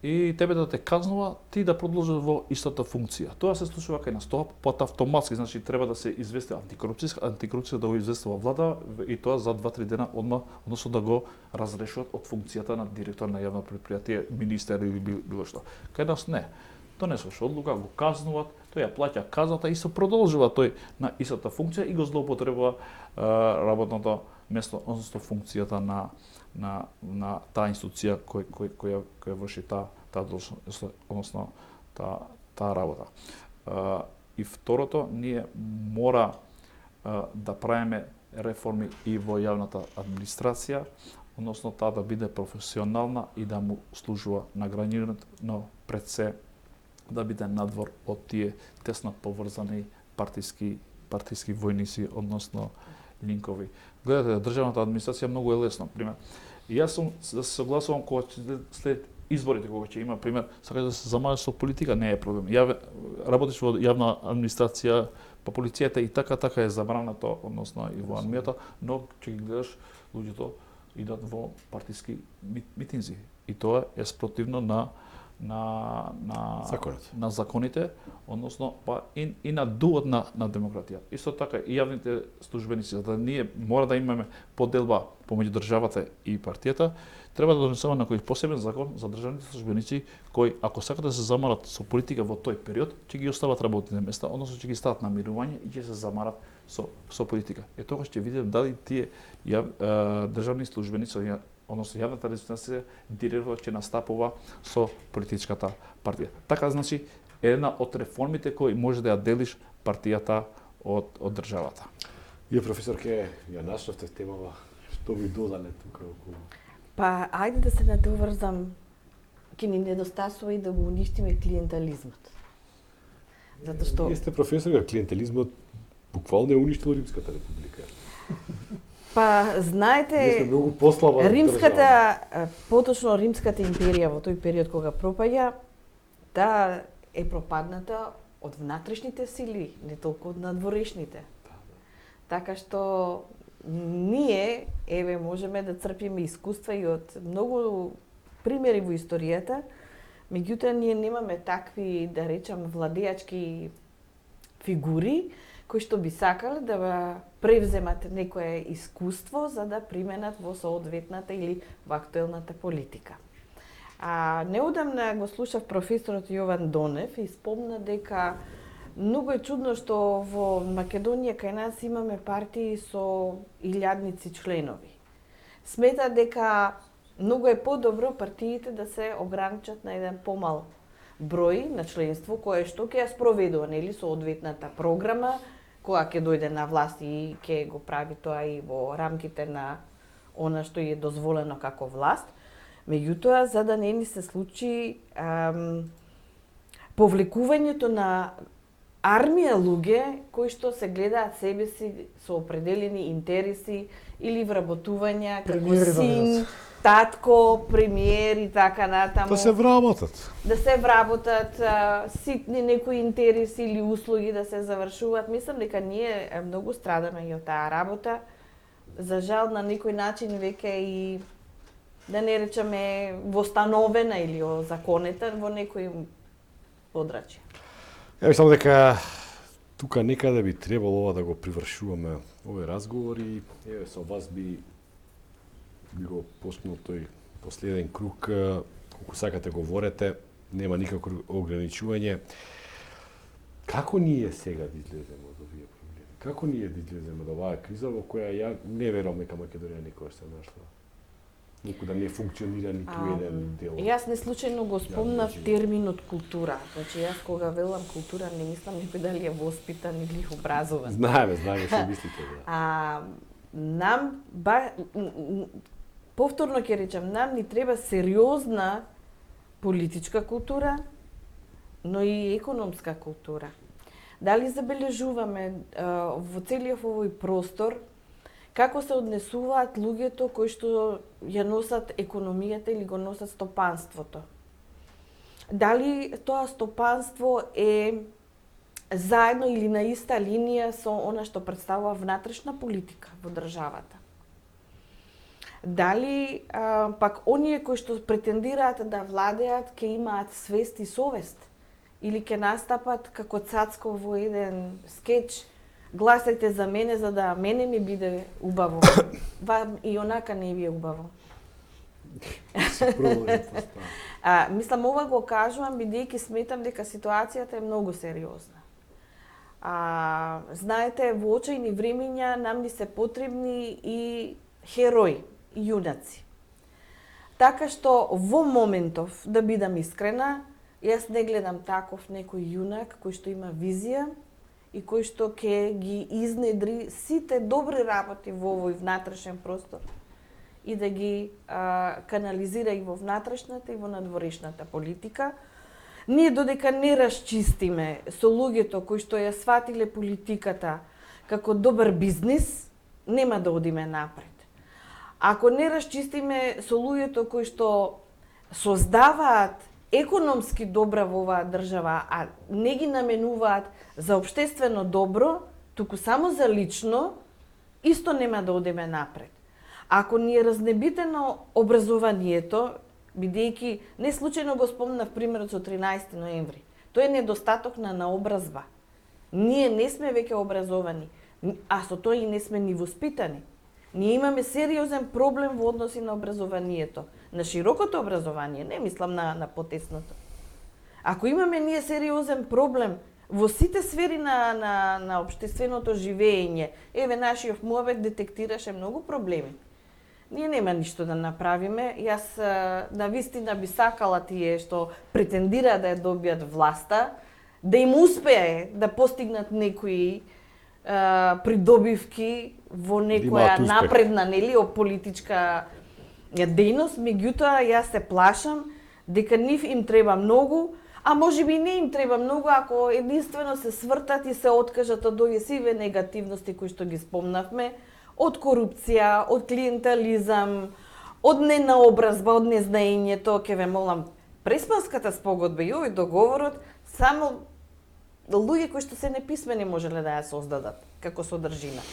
и тебе да те казнува, ти да продолжиш во истата функција. Тоа се случува кај нас, тоа под автоматски, значи треба да се извести антикорупција да го известува влада и тоа за 2-3 дена одма, односно да го разрешат од функцијата на директор на јавно предпријатие, министер или било што. Кај нас не. Донесуваш одлука, го казнуваат, тој ја плаќа казната и се продолжува тој на истата функција и го злоупотребува работното место, односно функцијата на таа институција која врши таа должност, односно таа работа. И второто, ние мора да правиме реформи и во јавната администрација, односно таа да биде професионална и да му служува на граѓаните, но пред се да биде надвор од тие тесно поврзани партиски војници, односно линкови. Гледате, државната администрација многу е лесно, пример. И јас сум да се согласувам кога след изборите, кога ќе има, пример, сакаш да се замажеш со политика, не е проблем. Работиш во јавна администрација, па полицијата и така е забрането, односно и во армијата, но ќе ги гледаш луѓето идат во партиски митинзи. И тоа е спротивно на Законите. на законите, односно па и на дуот на демократија. Исто така и јавните службеници, за да ние мора да имаме поделба помеѓу државата и партијата, треба да донесеме некој посебен закон за државните службеници кои ако сакат да се замарат со политика во тој период, ќе ги остават работните места, односно ќе ги стават на мирување и ќе се замарат со политика. Тогаш ќе видиме дали тие државни службеници, односно јавната администрација директно ќе настапува со политичката партија. Така значи една од реформите кои може да ја делиш партијата од државата. Вие професор ке ја нашавте темава, што ви додале тука околу? Па, ајде да се надоврзам, ќе ни недостасува и да го уништиме клиентализмот. Затоа што... Вие сте професор, клиентализмот буквално е уништил Римската република. Па, знаете, Ние сме многу послаба Римската, поточно Римската империја во тој период кога пропаѓа, да е пропадната од внатрешните сили, не толку од надворешните. Така што ние, еве, можеме да црпиме искуства и од многу примери во историјата, меѓутоа ние немаме такви, да речам, владеачки фигури кои што би сакале да превземат некое искуство за да применат во соодветната или во актуелната политика. Неодамна го слушав професорот Јован Донев и спомна дека многу е чудно што во Македонија кај нас имаме партии со илјадници членови. Смета дека многу е подобро партиите да се ограничат на еден помал број на членство кое што ќе ја спроведува, нели, соодветната програма, кога ќе дојде на власт и ќе го прави тоа и во рамките на она што е дозволено како власт. Меѓутоа, за да не ни се случи повлекувањето на армија луѓе кои што се гледаат себе си со определени интереси или вработувања како син, татко, премиер и така натаму. Да се вработат. Да се вработат ситни некои интереси или услуги да се завршуваат. Мислам дека ние многу страдаме и од таа работа. За жал на некој начин веќе и да не речеме востановена или озаконета во некои подрачја. Ја мислам дека тука некаде би требало ова да го привршуваме овој разговор и еве со вас би го почнал тој последен круг, колку сакате говорете, нема никакво ограничување. Како ние сега да излеземе од овие проблеми? Како ние да излеземе од оваа криза во која ја не верувам дека Македонија никогаш се нашла? Никој да не функционира ниту еден дел. Јас не случајно го спомнав терминот култура. Значи јас кога велам култура не мислам некој дали е воспитан или образован. Знаеме што мислите. Да. Нам повторно ќе речам, нам ни треба сериозна политичка култура, но и економска култура. Дали забележуваме во целиот овој простор како се однесуваат луѓето кои што ја носат економијата или го носат стопанството? Дали тоа стопанство е заедно или на иста линија со она што представува внатрешна политика во државата? Дали пак оние кои што претендираат да владеат ќе имаат свест и совест или ќе настапат како Цацко во еден скеч: гласајте за мене за да мене ми биде убаво. И онака не ви е убаво. Мислам, ова го кажувам бидејќи сметам дека ситуацијата е многу сериозна. Знаете, во очајни времиња нам ни се потребни и херои, и јунаци. Така што во моментов, да бидам искрена, јас не гледам таков некој јунак кој што има визија и кој што ќе ги изнедри сите добри работи во овој внатрешен простор и да ги канализира и во внатрешната и во надворешната политика. Ние додека не расчистиме со луѓето кои што ја сватиле политиката како добар бизнис, нема да одиме напред. Ако не расчистиме со луѓето кои што создаваат економски добра во оваа држава, а не ги наменуваат за општествено добро, туку само за лично, исто нема да одиме напред. Ако ни е разнебитено образованието, бидејќи не случајно го спомнав примерот со 13 ноември. Тој е недостаток на наобразба. Ние не сме веќе образовани, а со тоа и не сме ни воспитани. Ние имаме сериозен проблем во односи на образованието, на широкото образование, не мислам на потесното. Ако имаме ние сериозен проблем во сите сфери на општественото живење, еве нашиот муабет детектираше многу проблеми. Ние нема ништо да направиме. Јас на вистина би сакала тие што претендира да ја добијат власта, да им успее да постигнат некои придобивки во некоја напредна, нели, политичка дејност, меѓутоа јас се плашам дека нив им треба многу, а можеби не им треба многу ако единствено се свртат и се откажат од овие сиве негативности кои што ги спомнавме, од корупција, од клиентализам, од ненаобразба, од незнаењето. Ке ве молам, Преспанската спогодба и овој договорот само луѓе кои што се неписмени можеле да ја создадат како содржина.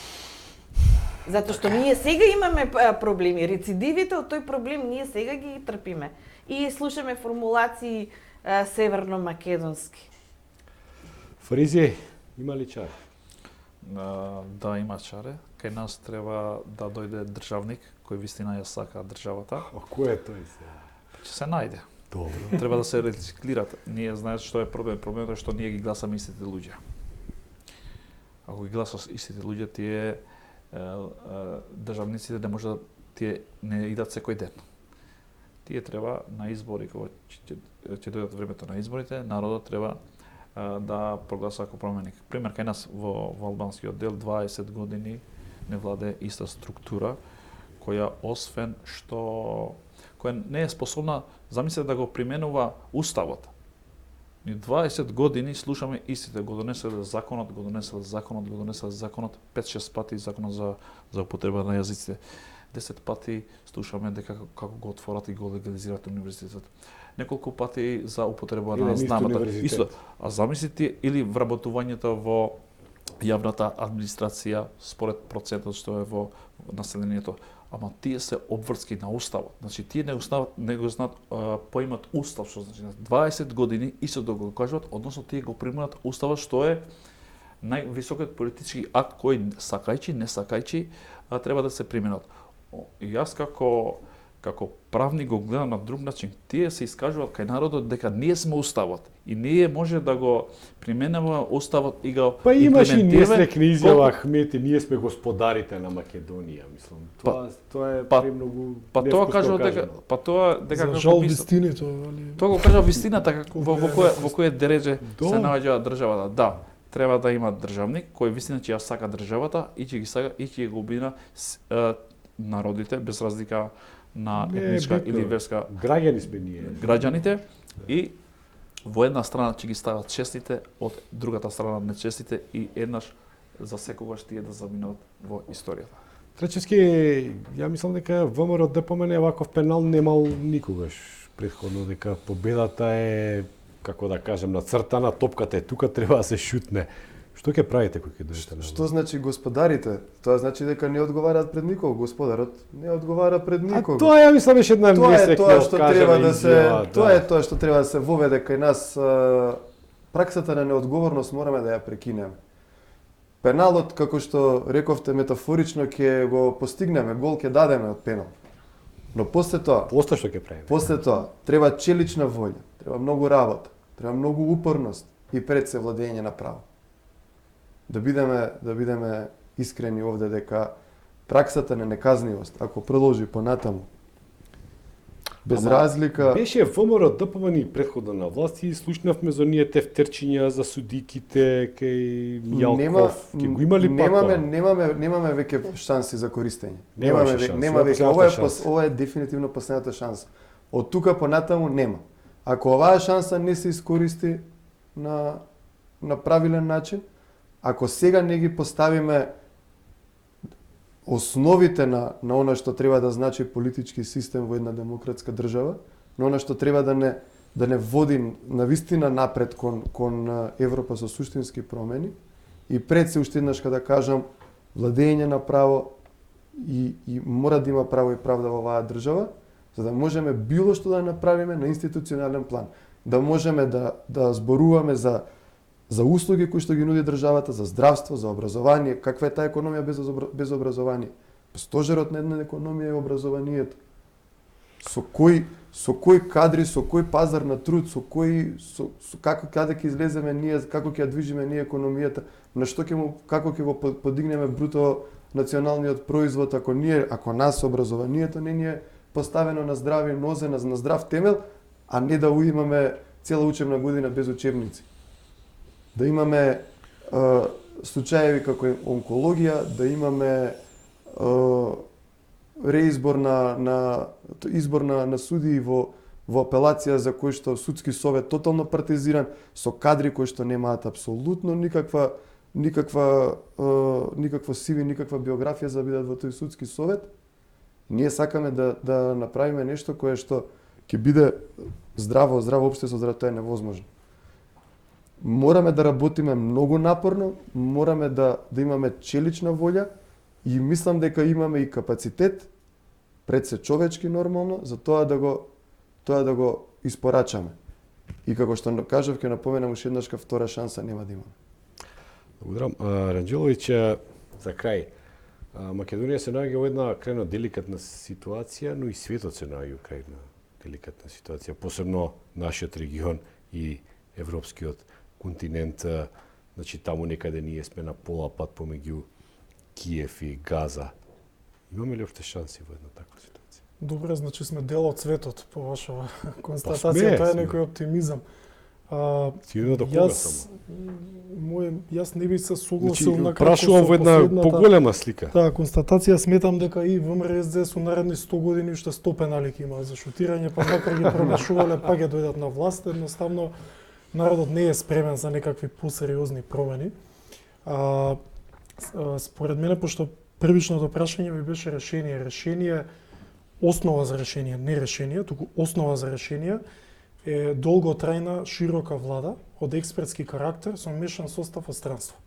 Затоа што ние сега имаме проблеми, рецидивите од тој проблем ние сега ги трпиме. И слушаме формулации северно-македонски. Фаризи, има ли чар? Да, има чаре. Кај нас треба да дојде државник кој вистина ја сака државата. А кој е тој сега? Ќе се најде. Добро. Треба да се рециклират. Ние знаете што е проблем. Проблемот е што ние ги гласаме истите луѓе. Ако ги гласаш истите луѓе, тие државниците не може да тие не идат секој ден. Тие треба на избори, кога ќе дојдат времето на изборите, народот треба да прогласа како променик. Пример, кај нас во албанскиот дел 20 години не владе иста структура која освен што која не е способна, замислете да го применува уставот. Ни 20 години слушаме истите, го донеселе законот, 5-6 пати законот за употреба на јазиците. 10 пати слушаме дека како го отворат и го легализираат универзитетот. Неколку пати за употреба на знамата. Исто, а замислите или вработувањето во јавната администрација според процентот што е во населението. Ама тие се обврски на уставот. Значи тие не го знаат поимат устав, што значи 20 години исто да го кажуваат, односно тие го примаат уставот што е највисокиот политички акт кој сакајќи, не сакајќи треба да се применат. И јас како правник го гледам на друг начин. Тие се искажуваат кај народот дека ние сме уставот и ние може да го применуваме уставот и го Па имаше и несрекни изјава Ахмети, ние сме господарите на Македонија, мислам. Тоа е премногу тоа кажува дека за како жал писал. вистините, али Тоа го кажа вистината во кој дереже се наоѓа државата. Да, треба да има државник кој вистина ќе ја сака државата и ќе ги сака и ќе го обидна народите без разлика на етничка или верска. Граѓани сме ние. Граѓаните и во една страна ќе ги стават честите, од другата страна нечестите и еднаш за секогаш тие да заминат во историјата. Тречески, ја мислам дека ВМРО ДПМН ваков пенал немал никогаш претходно, дека победата е, како да кажем, нацртана, топката е тука, треба да се шутне. Што ќе правите кога ќе дојдете на власт? Што значи господарите? Тоа значи дека не одговараат пред никого. Господарот не одговара пред никого. А тоа ја мислам беше една несрекна Тоа е тоа што треба да се воведе кај нас. Праксата на неодговорност мораме да ја прекинеме. Пеналот, како што рековте метафорично, ќе го постигнеме, гол ќе дадеме од пенал. Но после тоа, После што ќе правиме? после тоа треба челична волја, треба многу работа, треба многу упорност и пред се владење на право. Да бидеме искрени овде дека праксата на неказнивост, ако продолжи понатаму, без разлика... Беше ВМРО ДПМН претходно на власт и слушнавме за оние тефтерчиња за судиките кај Мијалков. Ке го имали пак тоа? Немаме веќе шанси за користење. Немаше шанси, Нема веќе. последната шанса. Ова е дефинитивно последната шанса. Од тука понатаму нема. Ако оваа шанса не се искористи на правилен начин, ако сега не ги поставиме основите на она што треба да значи политички систем во една демократска држава, на она што треба да не води навистина напред кон Европа со суштински промени и пред се уште еднаш да кажам владење на право и мора да има право и правда во оваа држава, за да можеме било што да направиме на институционален план, да можеме да зборуваме за услуги кои што ги нуди државата, за здравство, за образование, каква е таа економија без образование. Стожерот на една економија е образованието. Со кои кадри, со кој пазар на труд, како каде ќе излеземе ние, како ќе ја движиме ние економијата, на што како ќе го подигнеме бруто националниот производ ако нас образованието не ни е поставено на здрави нозе, на здрав темел, а не да имаме цела учебна година без учебници. Да имаме случаеви како онкологија, да имаме реизбор избор на судии во апелација за кој што судски совет тотално партизиран, со кадри кои што немаат апсолутно никаква CV, никаква биографија за да бидат во тој судски совет. Ние сакаме да направиме нешто кое што ќе биде здраво општество, за да тоа е невозможно. Мораме да работиме многу напорно, мораме да имаме челична волја и мислам дека имаме и капацитет, пред се човечки нормално, за тоа да го испорачаме. И како што кажав, ќе напоменам уште еднаш, втора шанса нема да имаме. Благодарам. Ранџеловиќ, за крај, Македонија се наоѓа во една крайно деликатна ситуација, но и светот се наоѓа во крайно деликатна ситуација, посебно нашиот регион и европскиот континент, значи таму некаде ние сме на пола пат помеѓу Киев и Газа. Имаме ли уште шанси во една таква ситуација? Добре, значи сме дел од светот, по ваша констатација, тоа е некој оптимизам. Сигурно до кога само? Јас не би се согласил на прашувам во една поголема слика. Да, констатација сметам дека и ВМРО со наредни 100 години уште 100 пенали ќе има за шутирање, па макар ги промашувале, па ќе дојдат на власт, едноставно народот не е спремен за некакви посериозни промени. Според мене, пошто првичното прашање ми беше решение, основа за решение, не решение, туку основа за решение е долготрајна, широка влада од експертски карактер со мешан состав од странство.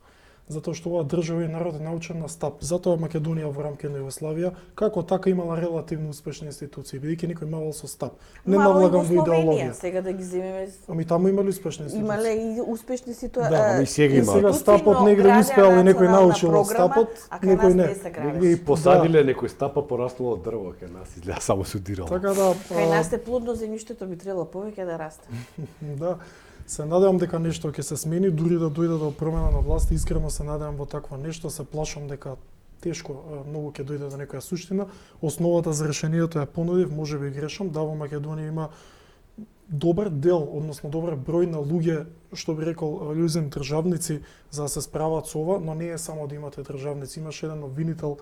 Затоа што оваа држава и народ е научен на стап. Затоа Македонија во рамките на Југославија како така имала релативно успешни институции, бидејќи некој мавал со стап. Не навлагам во идеологија. Сега да ги земеме. Ами таму имали успешни институции. Имале и успешни ситуации. Да, ами сега има. Сега стапот негде успеал и некој научил од стапот, некој не. Негде и посадиле некој стапа пораснало дрво кај нас, изгледа само се удирало. Така да, кај нас е плодно земјиштето, би требало повеќе да расте. Да. Се надевам дека нешто ќе се смени, дури да дојде до промена на власт, искрено се надевам во такво нешто, се плашам дека тешко многу ќе дојде до некоја суштина. Основата за решението ја понудив, можеби грешам, да во Македонија има добар дел, односно добар број на луѓе, што би рекол, љузен државници за да се справат со ова, но не е само да имате државници, имаше еден обвинител,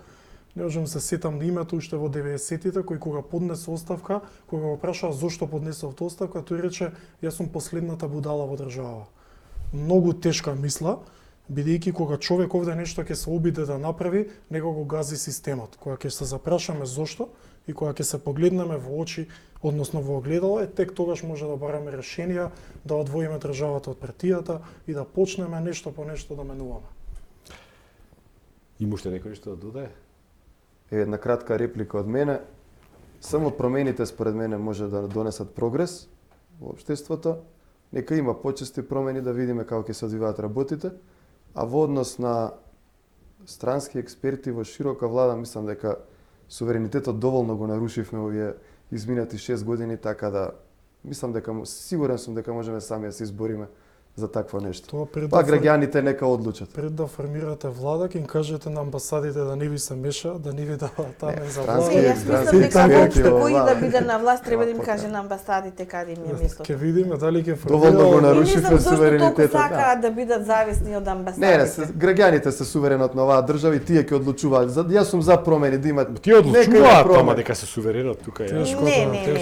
не можам се сетам на името, уште во 90-тите, кој кога поднесе оставка, кога го прашаа зошто поднесов оставка, тој рече, јас сум последната будала во држава. Многу тешка мисла, бидејќи кога човек овде нешто ќе се обиде да направи, него го гази системот. Кога ќе се запрашаме зошто и кога ќе се погледнеме во очи, односно во огледало, тек тогаш може да бараме решенија, да одвоиме државата од партијата и да почнеме нешто по нешто да менуваме. Има уште некој што да додаде? Една кратка реплика од мене. Само промените според мене може да донесат прогрес во општеството. Нека има почести промени да видиме како ќе се одвиваат работите, а во однос на странски експерти во широка влада, мислам дека суверенитетот доволно го нарушивме овие изминати 6 години, така да мислам дека сигурен сум дека можеме сами да се избориме за такво нешто. Па граѓаните нека одлучат. Пред да формирате влада, ќе им кажете на амбасадите да не ви се меша, да не ви даваат тамен за влада. Јас мислам дека воопшто кој да биде на власт треба да им каже на амбасадите каде им е местото. Ќе видиме дали ќе формираат. Доволно го нарушивме суверенитетот. Не знам зошто толку сакаат да бидат зависни од амбасадите. Не, граѓаните се суверенот на оваа држава и тие ќе одлучуваат. Јас сум за промени да имат. Тие одлучуваат, ама дека се суверенот тука е.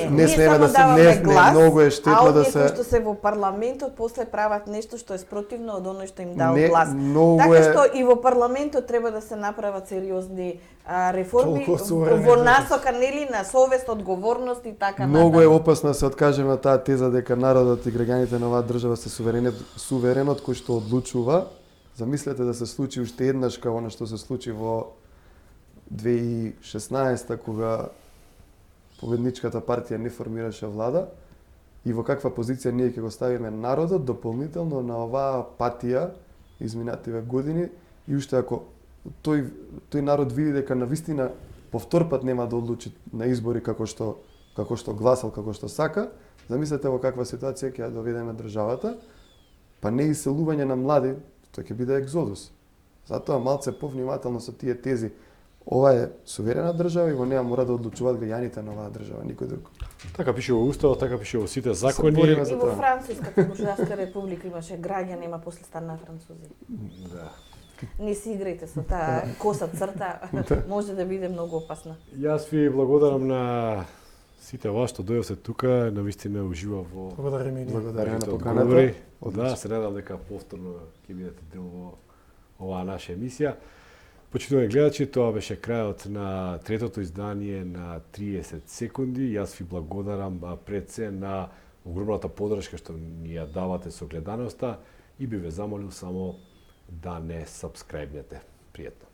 Не смееме да се многу е штетно да се. А што се во парламентот после прават нешто што е спротивно од оној што им дал глас. Така што и во парламентот треба да се направат сериозни реформи во насока нели на совест, одговорност и така натаму. Многу е опасно да се откажеме таа теза дека народот и граѓаните на оваа држава се суверенот кој што одлучува. Замислете да се случи уште еднаш како она што се случи во 2016 кога победничката партија не формираше влада и во каква позиција ние ќе го ставиме народот дополнително на оваа патија изминативе години и уште ако тој народ види дека навистина по втор пат нема да одлучи на избори како што гласал, како што сака, замислете во каква ситуација ќе ја доведеме државата, па не иселување на млади, тоа ќе биде екзодус. Затоа малце повнимателно со тие тези. Ова е суверена држава и во неа мора да одлучуваат граѓаните на оваа држава, никој друг. Така пише во уставот, така пише во сите Се закони. бориме И во Француската буржуазска република имаше граѓани, ама после стана французи. Да. Не си играјте со таа коса црта, може да биде многу опасна. Јас ви благодарам на сите вас што дојдовте тука, навистина уживав во Благодариме и ние. Благодариме на вашите поканата. одговори. Одлично. Да, се надевам дека повторно ќе бидете дел во оваа наша емисија. Почитувани гледачи, тоа беше крајот на третото издание на 30 секунди. Јас ви благодарам пред се на огромната поддршка што ни ја давате со гледаноста и би ве замолил само да не сабскрајбнете. Пријатно.